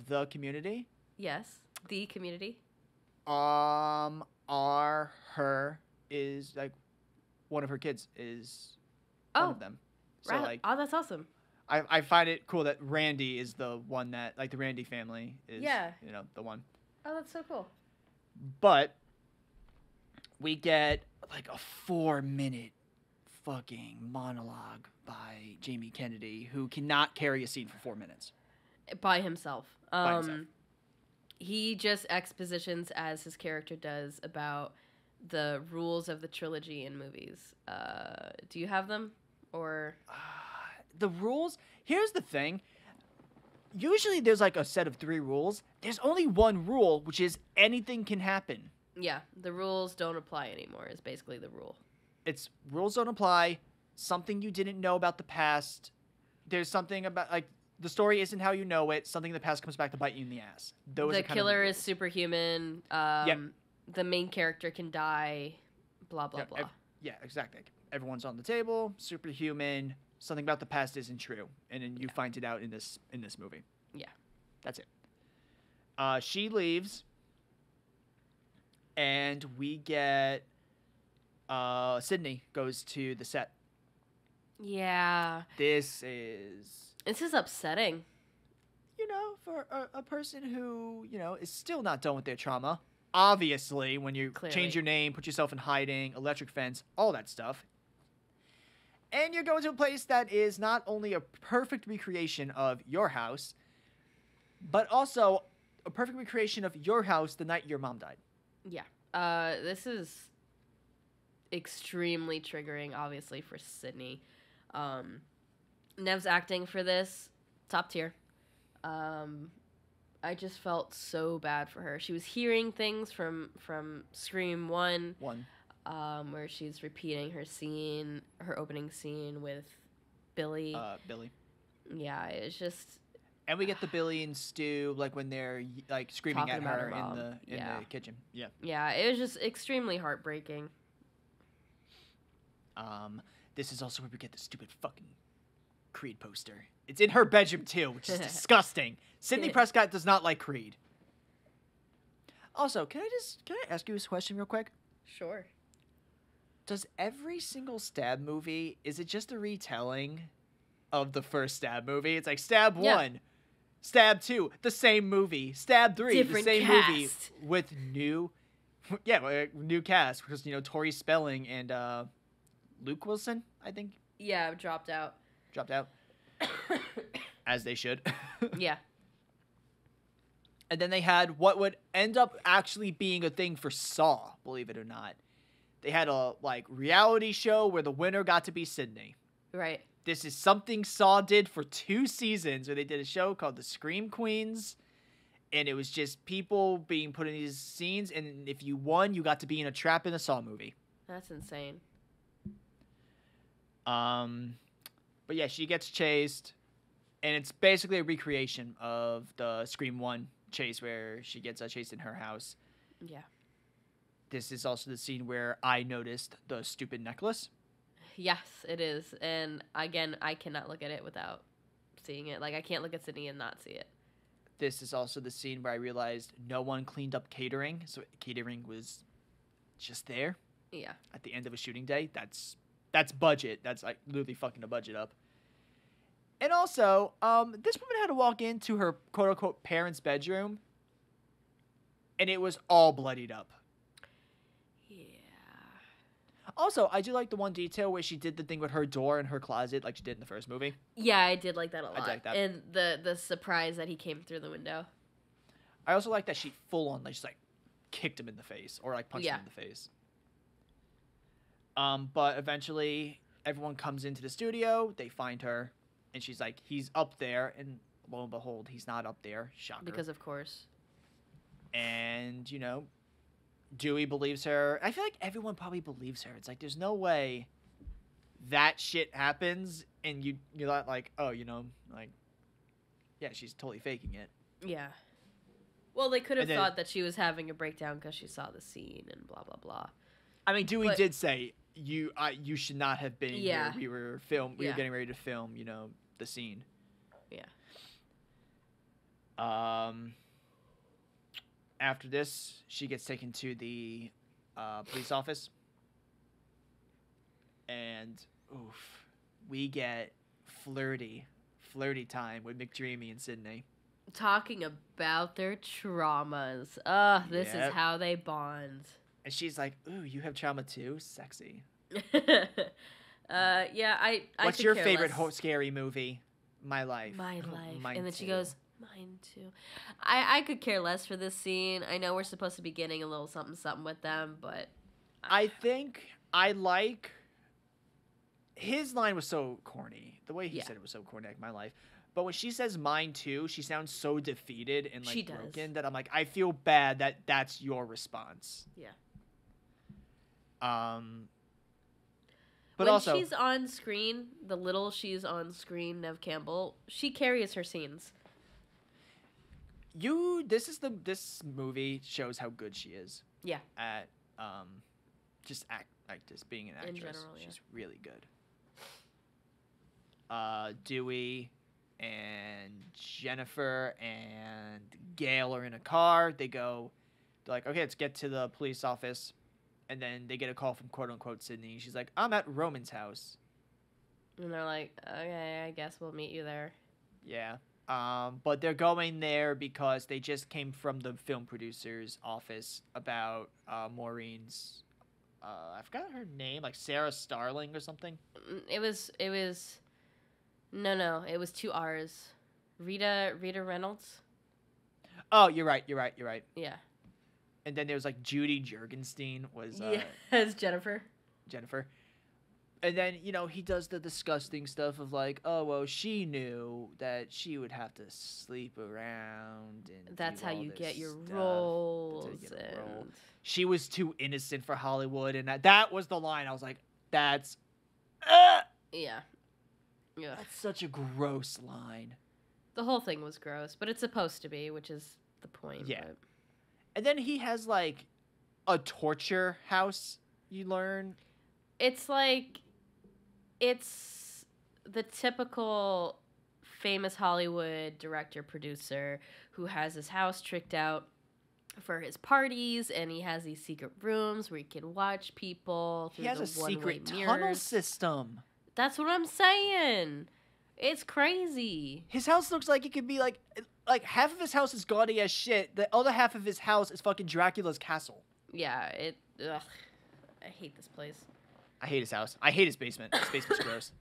the community. Yes. The community. Is like one of her kids is one of them. So like, that's awesome. I find it cool that Randy is the one that like the Randy family is the one. Oh, that's so cool. But we get like a 4-minute fucking monologue by Jamie Kennedy, who cannot carry a scene for 4 minutes by himself. He just expositions as his character does about the rules of the trilogy in movies. Do you have them? Or the rules? Here's the thing. Usually there's like a set of 3 rules. There's only one rule, which is anything can happen. Yeah, the rules don't apply anymore is basically the rule. It's rules don't apply. Something you didn't know about the past. There's something about like the story isn't how you know it. Something in the past comes back to bite you in the ass. The killer is superhuman. The main character can die. Blah, blah, blah. Yeah, exactly. Everyone's on the table. Superhuman. Something about the past isn't true. And then you find it out in this movie. Yeah. That's it. She leaves. And we get... Sydney goes to the set. Yeah. This is upsetting. For a person who, is still not done with their trauma. Obviously, when you change your name, put yourself in hiding, electric fence, all that stuff. And you're going to a place that is not only a perfect recreation of your house, but also a perfect recreation of your house the night your mom died. Yeah. extremely triggering, obviously, for Sydney. Nev's acting for this, top tier. I just felt so bad for her. She was hearing things from Scream 1. Where she's repeating her opening scene with Billy. Billy. Yeah, it's just... And we get the Billy and Stu, like, when they're, like, screaming at her in the kitchen. Yeah. Yeah, it was just extremely heartbreaking. This is also where we get the stupid fucking Creed poster. It's in her bedroom, too, which is disgusting. Sidney Prescott does not like Creed. Also, can I ask you this question real quick? Sure. Does every single Stab movie, is it just a retelling of the first Stab movie? It's like Stab 1, Stab 2, the same movie. Stab 3, different the same cast. movie with new cast. Because, Tori Spelling and Luke Wilson, I think. Yeah, dropped out. As they should. Yeah. And then they had what would end up actually being a thing for Saw, believe it or not. They had a, reality show where the winner got to be Sydney. Right. This is something Saw did for 2 seasons, where they did a show called The Scream Queens. And it was just people being put in these scenes, and if you won, you got to be in a trap in a Saw movie. That's insane. But yeah, she gets chased, and it's basically a recreation of the Scream 1 chase where she gets chased in her house. Yeah. This is also the scene where I noticed the stupid necklace. Yes, it is. And again, I cannot look at it without seeing it. Like, I can't look at Sydney and not see it. This is also the scene where I realized no one cleaned up catering, so catering was just there. Yeah. At the end of a shooting day. That's budget. That's like literally fucking the budget up. And also, this woman had to walk into her quote-unquote parents' bedroom, and it was all bloodied up. Yeah. Also, I do like the one detail where she did the thing with her door in her closet like she did in the first movie. Yeah, I did like that a lot. I like that. And the surprise that he came through the window. I also like that she full on just kicked him in the face or punched him in the face. But eventually everyone comes into the studio, they find her, and she's like, he's up there, and lo and behold, he's not up there. Shocker. Because of course. And, Dewey believes her. I feel like everyone probably believes her. It's like, there's no way that shit happens, and you're not like, oh, yeah, she's totally faking it. Yeah. Well, they could have thought that she was having a breakdown because she saw the scene and blah, blah, blah. I mean, Dewey did say, you should not have been here. We were getting ready to film, the scene. Yeah. After this, she gets taken to the police office. And, we get flirty time with McDreamy and Sydney. Talking about their traumas. This is how they bond. And she's like, ooh, you have trauma too? Sexy. Yeah, I What's your favorite scary movie? My Life. My Life. Mine and then too. she goes, mine too. I could care less for this scene. I know we're supposed to be getting a little something with them, but... I think I like... His line was so corny. The way he said it was so corny, like My Life. But when she says mine too, she sounds so defeated and broken that I'm like, I feel bad that that's your response. Yeah. But when also, she's on screen, the little she's on screen, Neve Campbell, she carries her scenes. This movie shows how good she is. Yeah. At just being an actress. In general, yeah. She's really good. Dewey and Jennifer and Gale are in a car. They're like, okay, let's get to the police office. And then they get a call from quote-unquote Sydney. She's like, I'm at Roman's house. And they're like, okay, I guess we'll meet you there. Yeah. But they're going there because they just came from the film producer's office about Maureen's... I forgot her name, like Sarah Starling or something. It was... No, it was 2 R's. Rita Reynolds? Oh, you're right. Yeah. And then there was Judy Jurgenstein was... as Jennifer. Jennifer. And then, you know, he does the disgusting stuff of like, oh, well, she knew that she would have to sleep around. And that's do how all you this get your stuff. roles. That's how you get a role. And... She was too innocent for Hollywood. And that was the line. I was like, that's... Yeah. That's such a gross line. The whole thing was gross, but it's supposed to be, which is the point. Yeah. But... And then he has, like, a torture house, you learn. It's like... It's the typical famous Hollywood director-producer who has his house tricked out for his parties, and he has these secret rooms where he can watch people through he has the a secret one-way tunnel mirrors. system. That's what I'm saying. It's crazy. His house looks like it could be like half of his house is gaudy as shit. The other half of his house is fucking Dracula's castle. Yeah, ugh. I hate this place. I hate his house. I hate his basement. His basement's gross.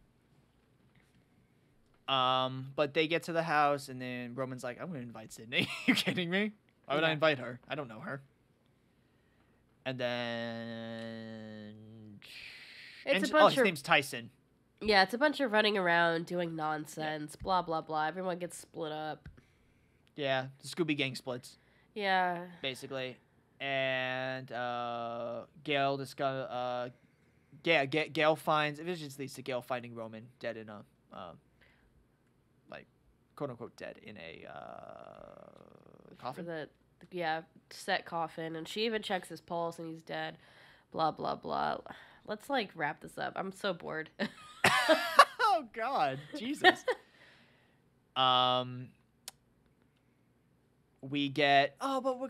But they get to the house, and then Roman's like, I'm gonna invite Sydney. You kidding me? Why would I invite her? I don't know her. And then... his name's Tyson. Yeah, it's a bunch of running around, doing nonsense, blah, blah, blah. Everyone gets split up. Yeah, the Scooby Gang splits. Yeah. Basically. And, Gale Gale finds... It just leads to Gale finding Roman dead in a... quote-unquote dead in a, coffin? Set coffin. And she even checks his pulse, and he's dead. Blah, blah, blah. Let's, wrap this up. I'm so bored. Oh, God. Jesus. We get... Oh, but we're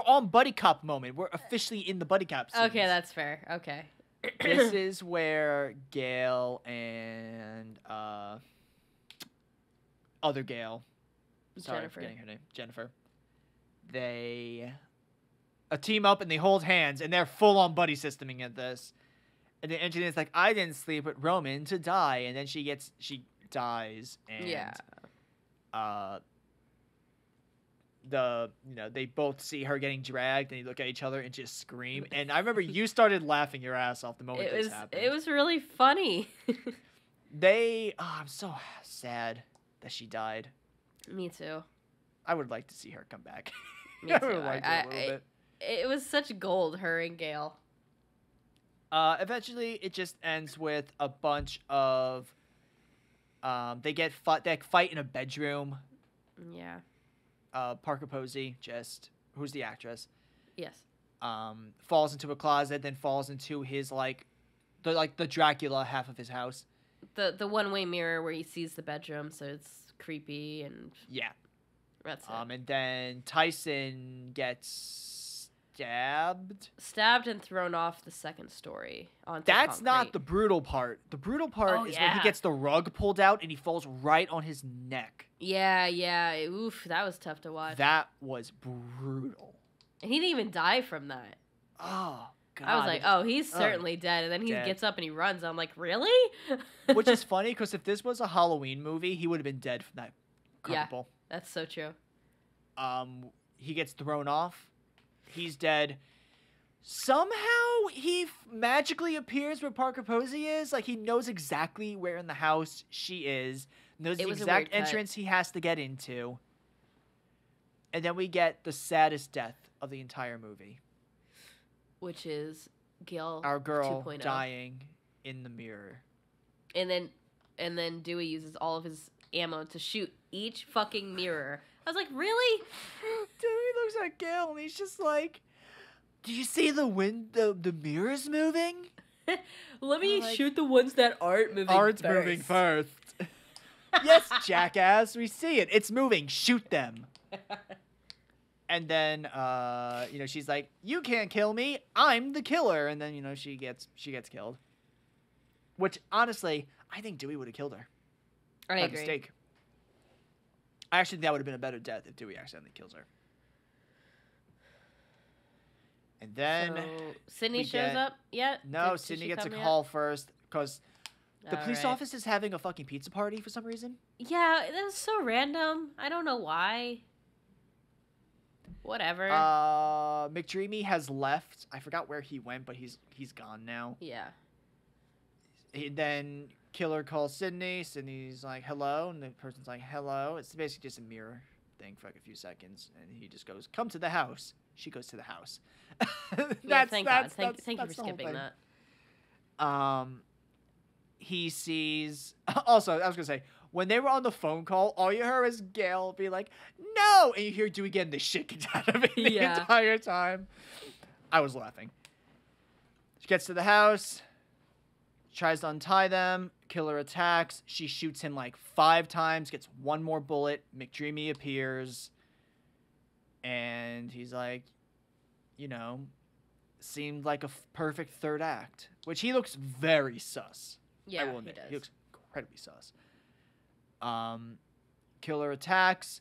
on buddy cop moment. We're officially in the buddy cop scenes. Okay, that's fair. Okay. This is where Gale and other Gale, sorry, I'm forgetting her name, Jennifer, they team up and they hold hands and they're full on buddy systeming at this. And the engineer's like, I didn't sleep with Roman to die, and then she dies, and they both see her getting dragged, and they look at each other and just scream. And I remember you started laughing your ass off the moment this happened. It was really funny. I'm so sad that she died. Me too. I would like to see her come back. Me too. A little bit. It was such gold, her and Gale. Eventually, it just ends with a bunch of... they fight in a bedroom. Yeah. Parker Posey, who's the actress? Yes. Falls into a closet, then falls into his, the Dracula half of his house. The one-way mirror where he sees the bedroom, so it's creepy and... Yeah. That's it. And then Tyson gets stabbed and thrown off the second story onto That's concrete. not the brutal part. The brutal part is when he gets the rug pulled out and he falls right on his neck. Yeah. Oof, that was tough to watch. That was brutal. And he didn't even die from that. Oh, God. I was like, oh, he's certainly dead. And then he gets up and he runs. I'm like, really? Which is funny, because if this was a Halloween movie, he would have been dead from that couple. Yeah, that's so true. He gets thrown off. He's dead. Somehow he magically appears where Parker Posey is. Like, he knows exactly where in the house she is. Knows the exact entrance he has to get into. And then we get the saddest death of the entire movie. Which is Gale, our girl 2.0. dying in the mirror. And then Dewey uses all of his ammo to shoot each fucking mirror. I was like, really? Dewey looks at Gale and he's just like, do you see the mirrors moving? Let me shoot the ones that aren't moving first. Yes, jackass, we see it. It's moving. Shoot them. And then, she's like, you can't kill me. I'm the killer. And then, she gets killed. Which, honestly, I think Dewey would have killed her. I agree. Mistake. I actually think that would have been a better death if Dewey accidentally kills her. And then... So, Sydney shows up yet? No, Sydney gets a call first, because the police office is having a fucking pizza party for some reason. Yeah, that was so random. I don't know why. Whatever. McDreamy has left. I forgot where he went, but he's gone now. Yeah. Then Killer calls Sydney. Sydney's like, hello. And the person's like, hello. It's basically just a mirror thing for like a few seconds. And he just goes, come to the house. She goes to the house. Thank God. Thank you for skipping that. He sees... Also, I was going to say, when they were on the phone call, all you heard was Gale be like, no! And you hear Dewey getting the shit kicked out of him the entire time. I was laughing. She gets to the house, tries to untie them, Killer attacks, she shoots him like 5 times, gets one more bullet, McDreamy appears, and he's like, you know, seemed like a perfect third act, which he looks very sus. Yeah, I will admit, he does. He looks incredibly sus. Killer attacks.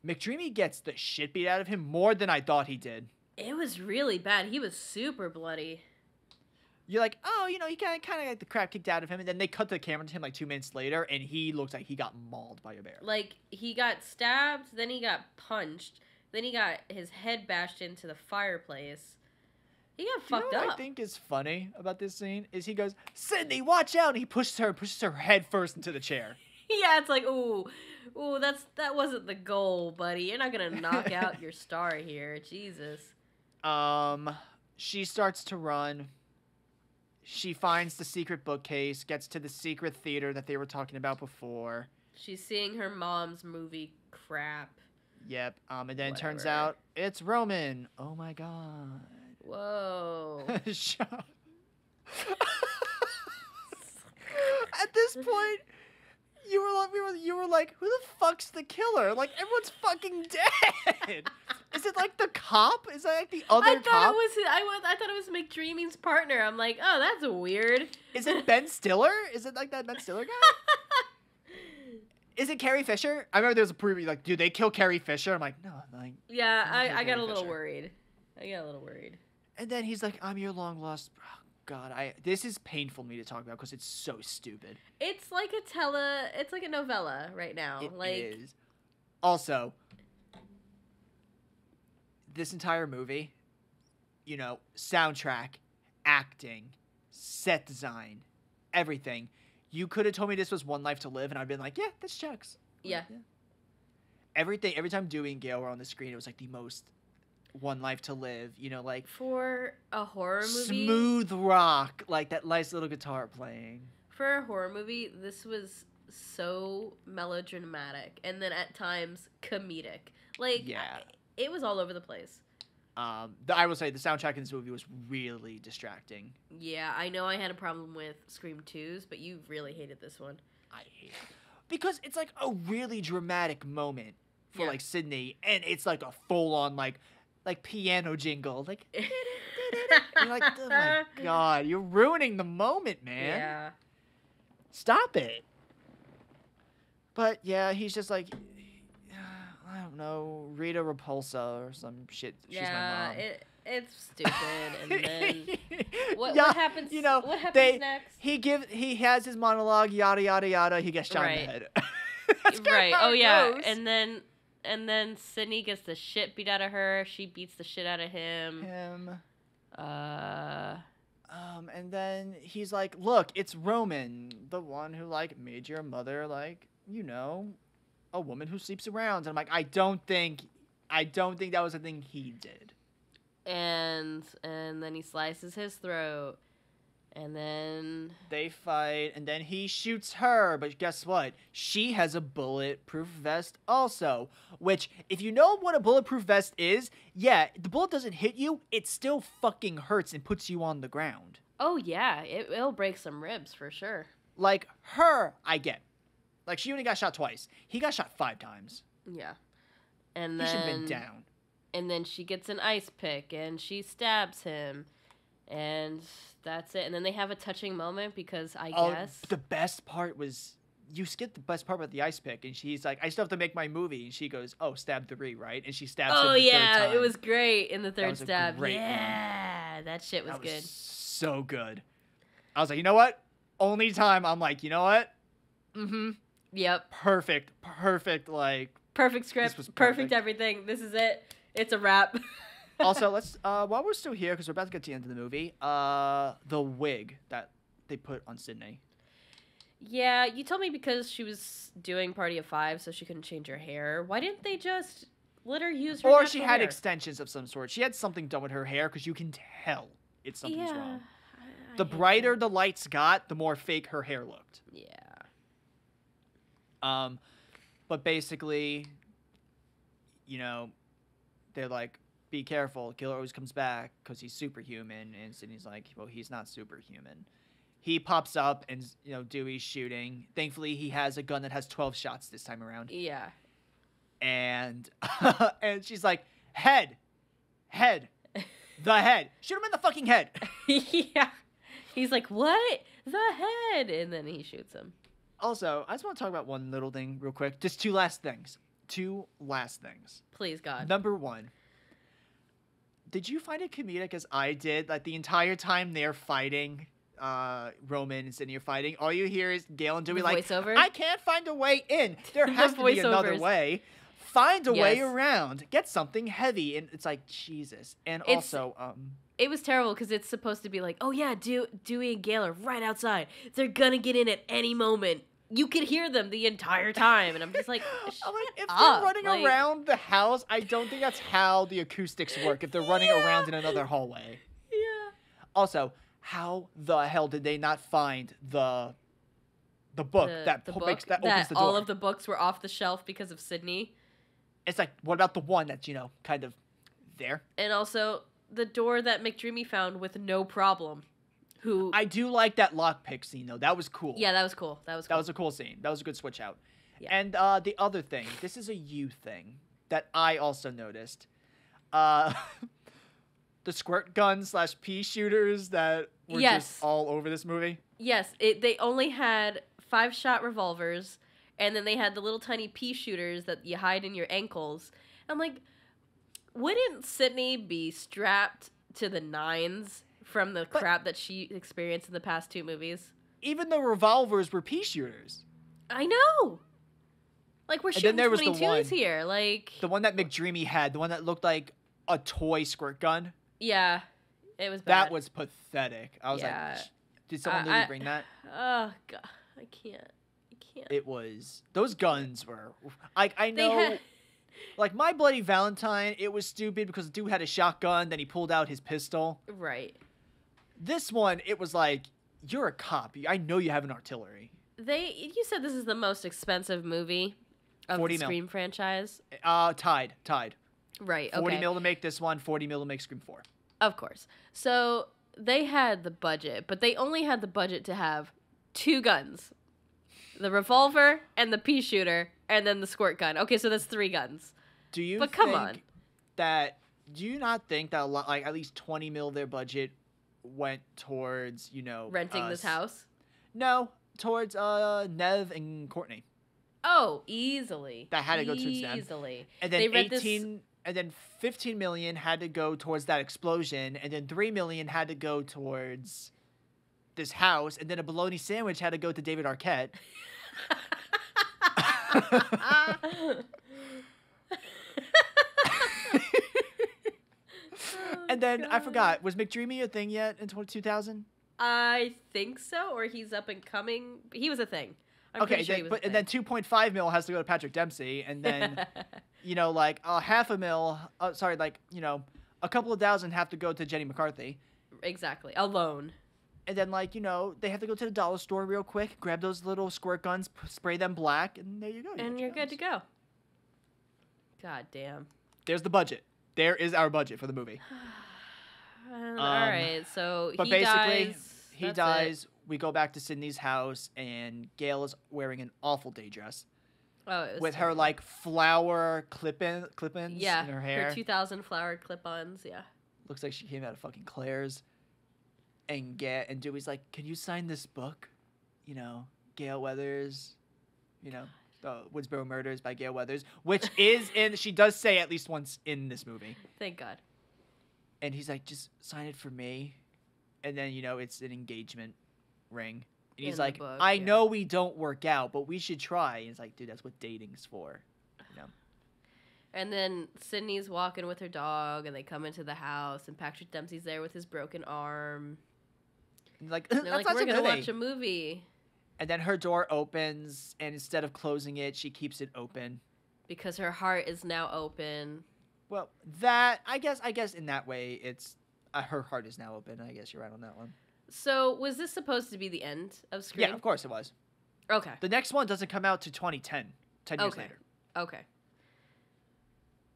McDreamy gets the shit beat out of him more than I thought he did. It was really bad. He was super bloody. You're like, oh, you know, he kind of got the crap kicked out of him, and then they cut the camera to him like 2 minutes later, and he looks like he got mauled by a bear. Like, he got stabbed, then he got punched, then he got his head bashed into the fireplace. He got fucked up. What I think is funny about this scene is he goes, Sydney, watch out! And he pushes her head first into the chair. Yeah, it's like, ooh, that wasn't the goal, buddy. You're not gonna knock out your star here, Jesus. She starts to run. She finds the secret bookcase, gets to the secret theater that they were talking about before. She's seeing her mom's movie crap. Yep. And then it turns out it's Roman. Oh my god. Whoa. Shut up. At this point, you were like, who the fuck's the killer? Like, everyone's fucking dead. Is it like the cop? Is that like the other cop? I thought it was McDreamy's partner. I'm like, oh, that's weird. Is it Ben Stiller? Is it like that Ben Stiller guy? Is it Carrie Fisher? I remember there was a preview like, do they kill Carrie Fisher? I'm like, no. Like, yeah, I got a little worried. And then he's like, I'm your long lost... Oh, God, this is painful for me to talk about because it's so stupid. It's like a novella right now. It is. Also, this entire movie, you know, soundtrack, acting, set design, everything. You could have told me this was One Life to Live, and I'd been like, yeah, this checks. Yeah. Every time Dewey and Gale were on the screen, it was like the most One Life to Live, you know, like... For a horror movie... Smooth rock, like that nice little guitar playing. For a horror movie, this was so melodramatic, and then at times comedic. Like, yeah. It was all over the place. I will say the soundtrack in this movie was really distracting. Yeah, I know I had a problem with Scream 2's, but you really hated this one. I hate it. Because it's like a really dramatic moment for like Sydney, and it's like a full-on like piano jingle. Like, you're like, oh my god, you're ruining the moment, man. Yeah. Stop it. But yeah, he's just like, I don't know, Rita Repulsa or some shit. She's my mom. It's stupid. And then what happens? You know, what happens next? He has his monologue, yada yada yada. He gets shot in the head. Right. Oh yeah. Goes. And then Sydney gets the shit beat out of her. She beats the shit out of him. And then he's like, look, it's Roman, the one who like made your mother like, you know, a woman who sleeps around. And I'm like, I don't think that was a thing he did. And then he slices his throat. And then they fight, and then he shoots her, but guess what? She has a bulletproof vest also, which, if you know what a bulletproof vest is, yeah, the bullet doesn't hit you, it still fucking hurts and puts you on the ground. Oh, yeah, it'll break some ribs for sure. Like, her, I get. Like, she only got shot twice. He got shot 5 times. Yeah. And then he should have been down. And then she gets an ice pick, and she stabs him, and... That's it. And then they have a touching moment because I guess... The best part was... You skipped the best part about the ice pick. And she's like, I still have to make my movie. And she goes, oh, stab 3, right? And she stabs him the third time. It was great in the third stab. Yeah, one. That shit was good. So good. I was like, you know what? Only time I'm like, you know what? Mm-hmm. Yep. Perfect, like, Perfect script. Perfect everything. This is it. It's a wrap. Also, let's while we're still here, because we're about to get to the end of the movie, the wig that they put on Sydney. Yeah, you told me because she was doing Party of Five, so she couldn't change her hair. Why didn't they just let her use her Or she had hair? extensions of some sort. She had something done with her hair, because you can tell something's wrong. I The brighter the lights got, the more fake her hair looked. Yeah. But basically, you know, they're like, be careful. Killer always comes back because he's superhuman. And Sydney's like, well, he's not superhuman. He pops up and, you know, Dewey's shooting. Thankfully, he has a gun that has 12 shots this time around. Yeah. And and she's like, head. The head. Shoot him in the fucking head. Yeah. He's like, what? The head. And then he shoots him. Also, I just want to talk about one little thing real quick. Just two last things. Please, God. Number one. Did you find it comedic as I did? Like the entire time they're fighting, Roman and Sydney are fighting, all you hear is Gale and Dewey like, voiceover? I can't find a way in. There has to be another way. Find a way around. Get something heavy. And it's like, Jesus. And also, it was terrible because it's supposed to be like, oh yeah, Dewey and Gale are right outside. They're gonna get in at any moment. You could hear them the entire time, and I'm just like, if they're running around the house, I don't think that's how the acoustics work. If they're running around in another hallway. Yeah. Also, how the hell did they not find the book that opens the door? All of the books were off the shelf because of Sydney. It's like, what about the one that's, kind of there? And also the door that McDreamy found with no problem. I do like that lockpick scene, though. That was cool. Yeah, that was cool. That was a cool scene. That was a good switch out. Yeah. And the other thing, this is a you thing that I also noticed. The squirt gun / pea shooters that were just all over this movie. Yes, they only had 5-shot revolvers, and then they had the little tiny pea shooters that you hide in your ankles. I'm like, wouldn't Sydney be strapped to the 9s from the crap that she experienced in the past 2 movies? Even the revolvers were pea shooters. I know. Like, we're shooting 22s here. Like, the one that McDreamy had, the one that looked like a toy squirt gun. Yeah, it was bad. That was pathetic. I was like, did someone really bring that? Oh, God. I can't. It was... Those guns were... I know... Like, My Bloody Valentine, it was stupid because the dude had a shotgun, then he pulled out his pistol. Right. This one, it was like, you're a cop. I know you have an artillery. You said this is the most expensive movie of the Scream franchise? Tied. Right, okay. 40 mil to make this one, 40 mil to make Scream 4. Of course. So, they had the budget, but they only had the budget to have 2 guns. The revolver and the pea shooter, and then the squirt gun. Okay, so that's 3 guns. Do you not think that a lot, like at least 20 mil of their budget went towards, renting this house? No, towards Nev and Courtney. Oh, easily. That had to go towards them. Easily. And then and then 15 million had to go towards that explosion, and then 3 million had to go towards this house, and then a bologna sandwich had to go to David Arquette. And then I forgot, was McDreamy a thing yet in 2000? I think so, or he's up and coming. He was a thing. And then 2.5 mil has to go to Patrick Dempsey, and then like half a mil. A couple of thousand have to go to Jenny McCarthy. Exactly, alone. And then they have to go to the dollar store real quick, grab those little squirt guns, spray them black, and there you go. And you're good to go. God damn. There's the budget. There is our budget for the movie. All right, so he dies. We go back to Sydney's house, and Gale is wearing an awful day dress. Oh, it was with terrible. her flower clip-ins in her hair. Her 2000 flower clip-ons. Yeah. Looks like she came out of fucking Claire's. And Dewey's like, "Can you sign this book? Gale Weathers. The Woodsboro Murders by Gale Weathers, which is she does say at least once in this movie. Thank God. And he's like, just sign it for me. And then, it's an engagement ring. And he's like, I know we don't work out, but we should try. And it's like, dude, that's what dating's for. And then Sydney's walking with her dog, and they come into the house, and Patrick Dempsey's there with his broken arm. Like, they're like, we're going to watch a movie. And then her door opens, and instead of closing it, she keeps it open. Because her heart is now open. Well, that, I guess in that way, it's, her heart is now open. I guess you're right on that one. So, was this supposed to be the end of Scream? Yeah, of course it was. Okay. The next one doesn't come out to 2010, 10 years later. Okay.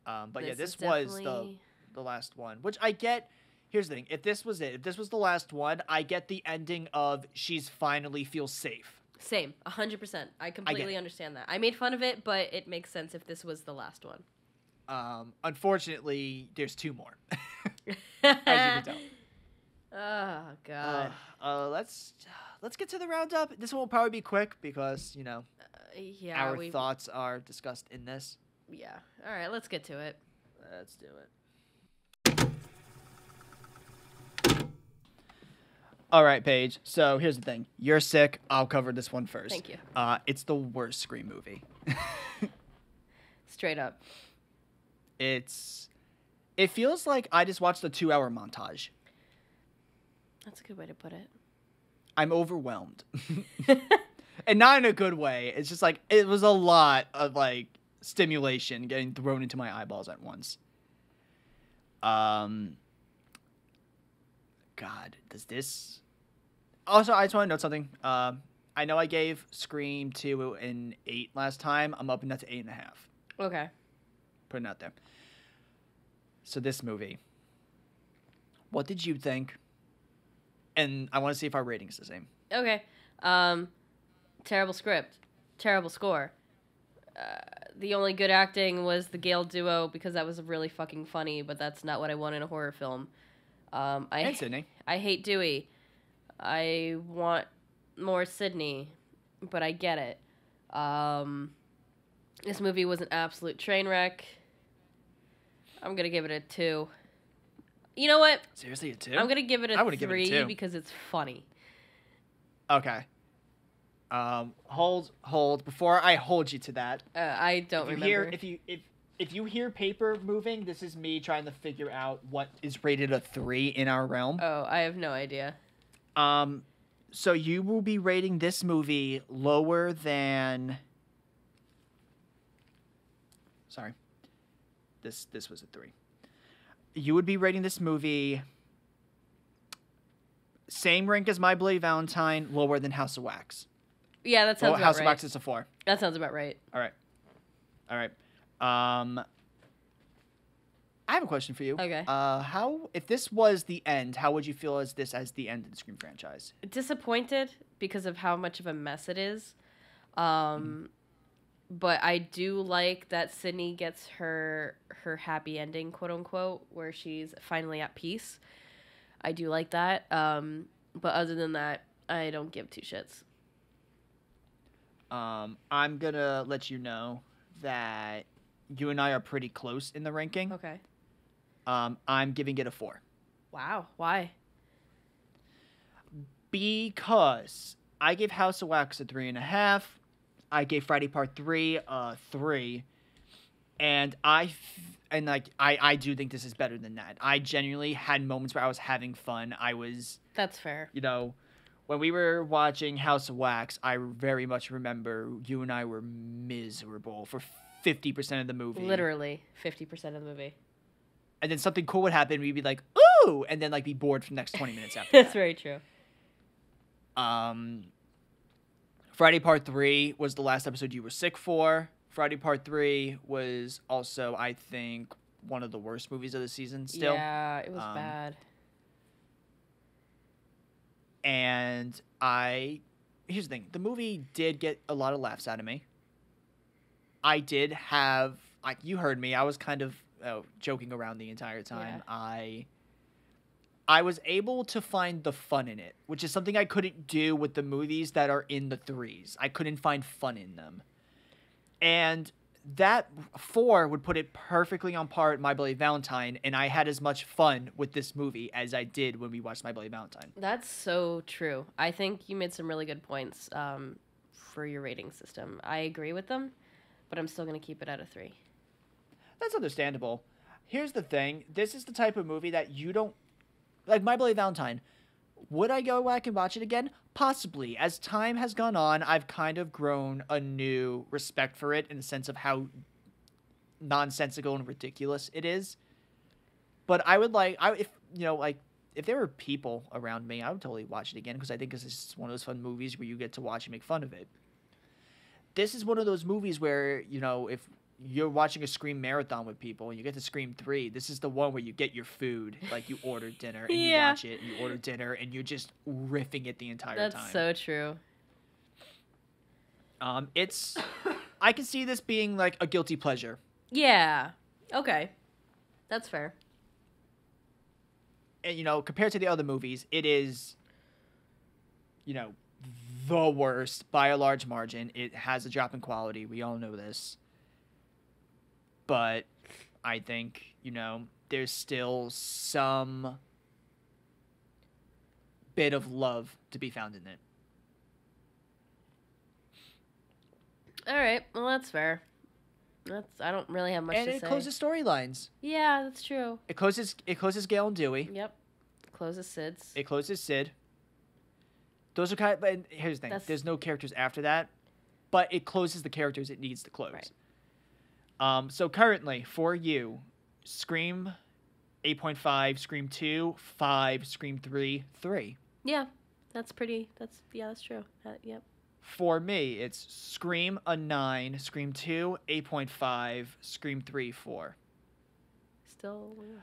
But yeah, this was the last one, which I get. Here's the thing. If this was it, if this was the last one, I get the ending of she's finally feels safe. Same, 100%. I completely understand that. I made fun of it, but it makes sense if this was the last one. Unfortunately, there's 2 more. As you can tell. Oh, God. Let's get to the roundup. This one will probably be quick because, you know, our thoughts are discussed in this. Yeah. All right, let's get to it. Let's do it. All right, Paige. So here's the thing. You're sick. I'll cover this one first. Thank you. It's the worst Scream movie. Straight up. It feels like I just watched a 2-hour montage. That's a good way to put it. I'm overwhelmed. And not in a good way. It's just like, it was a lot of like stimulation getting thrown into my eyeballs at once. God, does this... Also, I just want to note something. I know I gave Scream 2 an 8 last time. I'm upping that to 8.5. Okay. Putting it out there. So this movie, what did you think? And I want to see if our rating's the same. Okay. Terrible script. Terrible score. The only good acting was the Gale duo because that was really fucking funny, but that's not what I want in a horror film. And Sydney. I hate Dewey. I want more Sydney, but I get it. This movie was an absolute train wreck. I'm going to give it a 2. You know what? Seriously, a 2? I'm going to give it a 3 give it a 2. because it's funny. Okay. Hold. Before I hold you to that. I don't remember. If you hear paper moving, this is me trying to figure out what is rated a 3 in our realm. Oh, I have no idea. So you will be rating this movie lower than... Sorry. This was a 3. You would be rating this movie same rank as My Bloody Valentine, lower than House of Wax. Yeah, that sounds about right. House of Wax is a 4. That sounds about right. All right. I have a question for you. Okay. If this was the end, how would you feel as the end of the Scream franchise? Disappointed because of how much of a mess it is. But I do like that Sydney gets her happy ending, quote unquote, where she's finally at peace. I do like that. But other than that, I don't give 2 shits. I'm gonna let you know that you and I are pretty close in the ranking. Okay. I'm giving it a 4. Wow. Why? Because I gave House of Wax a 3.5. I gave Friday Part 3 a 3. And I do think this is better than that. I genuinely had moments where I was having fun. That's fair. You know, when we were watching House of Wax, I very much remember you and I were miserable for 50% of the movie. Literally 50% of the movie. And then something cool would happen. We'd be like, ooh! And then like be bored for the next 20 minutes after That's that. very true. Friday Part 3 was the last episode you were sick for. Friday Part 3 was also, I think, one of the worst movies of the season still. Yeah, it was bad. And here's the thing. The movie did get a lot of laughs out of me. I did have, like, you heard me. I was kind of joking around the entire time. Yeah. I was able to find the fun in it, which is something I couldn't do with the movies that are in the 3s. I couldn't find fun in them. And that 4 would put it perfectly on par with My Bloody Valentine, and I had as much fun with this movie as I did when we watched My Bloody Valentine. That's so true. I think you made some really good points for your rating system. I agree with them, but I'm still going to keep it at a 3. That's understandable. Here's the thing. This is the type of movie that you don't... Like, My Bloody Valentine. Would I go back and watch it again? Possibly. As time has gone on, I've kind of grown a new respect for it in the sense of how nonsensical and ridiculous it is. But I would if there were people around me, I would totally watch it again because I think this is one of those fun movies where you get to watch and make fun of it. This is one of those movies where, if you're watching a Scream marathon with people and you get to Scream 3, this is the one where you get your food, like you order dinner and you watch it, and you order dinner and you're just riffing it the entire time. That's so true. I can see this being like a guilty pleasure. Yeah. Okay. That's fair. And, compared to the other movies, it is, the worst by a large margin. It has a drop in quality. We all know this. But I think, there's still some bit of love to be found in it. All right. Well, that's fair. I don't really have much to say. And it closes storylines. Yeah, that's true. It closes Gale and Dewey. Yep. Closes Sid's. It closes Sid. Those are kind of, but here's the thing. There's no characters after that, but it closes the characters it needs to close. Right. So currently, for you, Scream 8.5, Scream 2, 5, Scream 3, 3. Yeah, that's true. Yep. For me, it's Scream a 9, Scream 2, 8.5, Scream 3, 4. Still, yeah.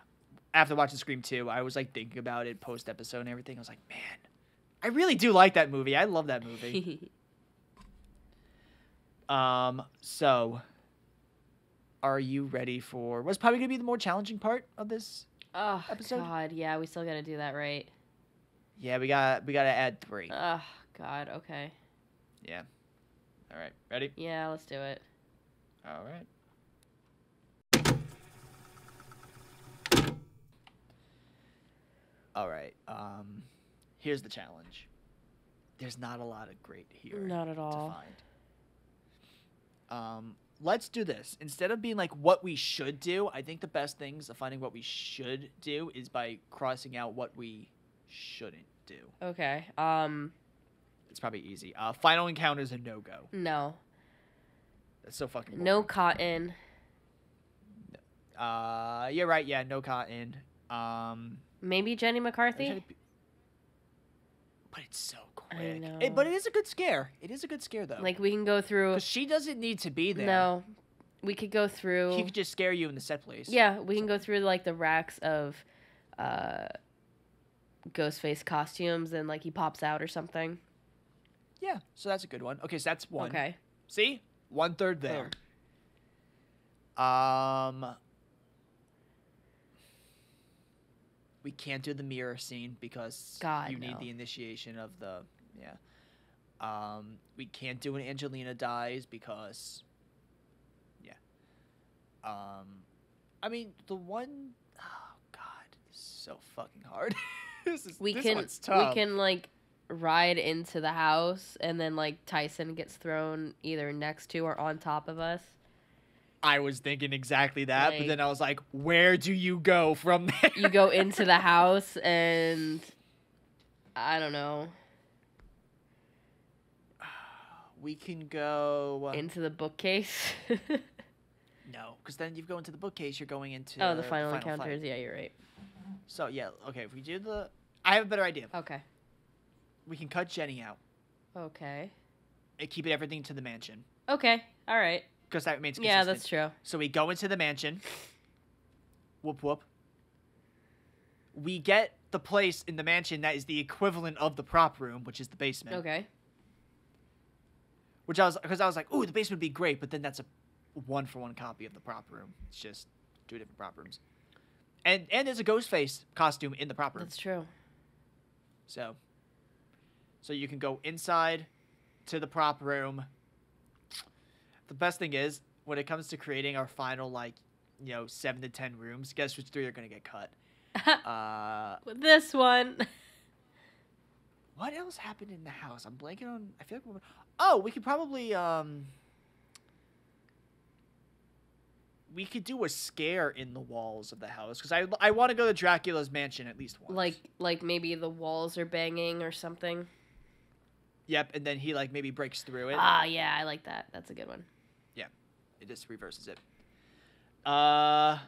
After watching Scream 2, I was like thinking about it post-episode and everything. I was like, man, I really do like that movie. I love that movie. So, are you ready for what's probably going to be the more challenging part of this episode? Oh, God, yeah, we still got to do that, right? Yeah, we got to add 3. Oh, God, okay. Yeah. All right, ready? Yeah, let's do it. All right. All right. Here's the challenge. There's not a lot of great here. Not at all. To find. Let's do this. Instead of being like what we should do, I think the best things of finding what we should do is by crossing out what we shouldn't do. Okay. It's probably easy. Final Encounter is a no-go. No. That's so fucking boring. No cotton. You're right. Yeah, no cotton. Maybe Jenny McCarthy? But it's so quick. I know. But it is a good scare. It is a good scare, though. Like, we can go through... Because she doesn't need to be there. No. We could go through... She could just scare you in the set place. Yeah, we can go through, like, the racks of Ghostface costumes and, like, he pops out or something. Yeah, so that's a good one. Okay, so that's 1. Okay. See? 1/3 there. We can't do the mirror scene because you need the initiation of the... Yeah. We can't do an Angelina dies because... Yeah. I mean, the one... Oh, God. This is so fucking hard. this one's tough. We can, like, ride into the house and then, like, Tyson gets thrown either next to or on top of us. I was thinking exactly that, but then I was like, where do you go from there? You go into the house and... I don't know. We can go... Into the bookcase? No, because then you go into the bookcase, you're going into... the final encounters. Yeah, you're right. So, yeah, okay, if we do the... I have a better idea. Okay. We can cut Jenny out. Okay. And keep everything to the mansion. Okay, all right. Because that remains consistent. Yeah, that's true. So we go into the mansion. Whoop, whoop. We get the place in the mansion that is the equivalent of the prop room, which is the basement. Okay. Because I was like, ooh, the basement would be great, but then that's a 1-for-1 copy of the prop room. It's just 2 different prop rooms. And there's a Ghostface costume in the prop room. That's true. So you can go inside to the prop room. The best thing is, when it comes to creating our final, 7 to 10 rooms, guess which 3 are going to get cut? This one. What else happened in the house? I'm blanking on... I feel like... Oh, we could probably... we could do a scare in the walls of the house because I want to go to Dracula's mansion at least once. Like maybe the walls are banging or something. Yep, and then he like maybe breaks through it. Ah, yeah, I like that. That's a good one. Yeah, it just reverses it. I'm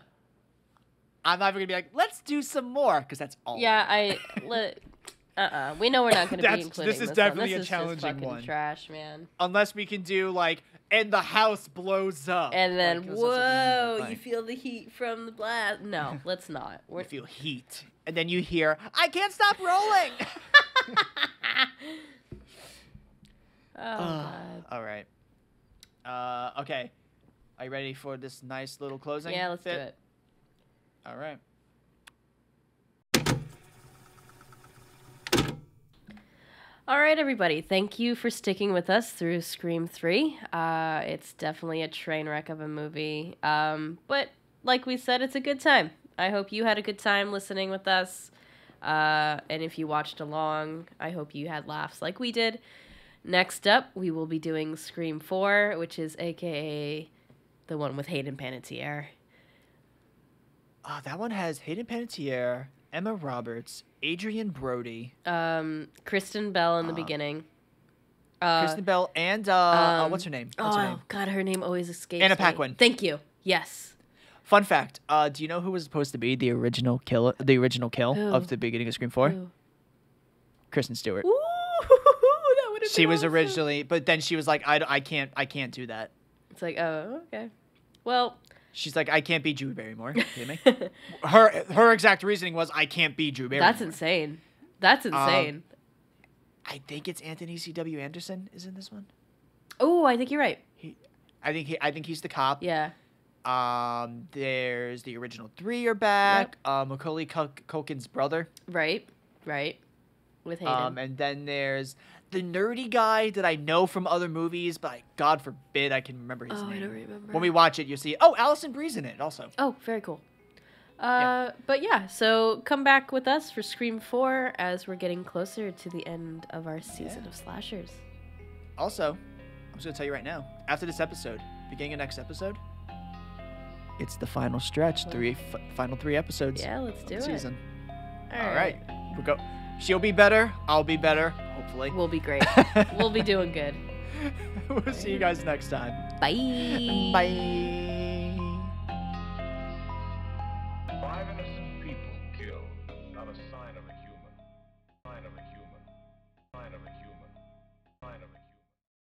not even gonna be like, let's do some more because that's all. Yeah, we know we're not gonna be including this is one. definitely This a is challenging just one. Trash, man. Unless we can do like, and the house blows up. And then, like, whoa, you feel the heat from the blast. No, let's not. You feel heat. And then you hear, I can't stop rolling. God. All right. Okay. Are you ready for this nice little closing? Yeah, let's do it. All right. All right, everybody. Thank you for sticking with us through Scream 3. It's definitely a train wreck of a movie. But like we said, it's a good time. I hope you had a good time listening with us. And if you watched along, I hope you had laughs like we did. Next up, we will be doing Scream 4, which is a.k.a. the one with Hayden Panettiere. That one has Hayden Panettiere, Emma Roberts, Adrian Brody, Kristen Bell in the beginning. Kristen Bell, and what's her name? God, her name always escapes Anna me. Paquin. Thank you. Yes. Fun fact: do you know who was supposed to be the original kill of the beginning of Scream 4? Who? Kristen Stewart. Ooh, that would have been She was awesome. originally, but then she was like, I can't do that. It's like, oh, okay. Well, she's like, I can't be Drew Barrymore. You kidding me? Her exact reasoning was, I can't be Drew Barrymore. that's insane. That's insane. I think it's Anthony C.W. Anderson is in this one. Oh, I think you're right. I think he's the cop. Yeah. There's the original 3 are back. Yep. Macaulay Culkin's brother. Right. With Hayden. And then there's the nerdy guy that I know from other movies, but God forbid I can remember his name. I don't remember. When we watch it, you'll see. Oh, Alison Brie's in it also. Oh, very cool. But yeah, so come back with us for Scream 4 as we're getting closer to the end of our season of slashers. Also, I'm just gonna tell you right now. After this episode, beginning of next episode, it's the final stretch. Final 3 episodes. Yeah, let's do it. Season. All right. We'll go. She'll be better. I'll be better. Hopefully. We'll be great. We'll be doing good. We'll see you guys next time. Bye. Bye.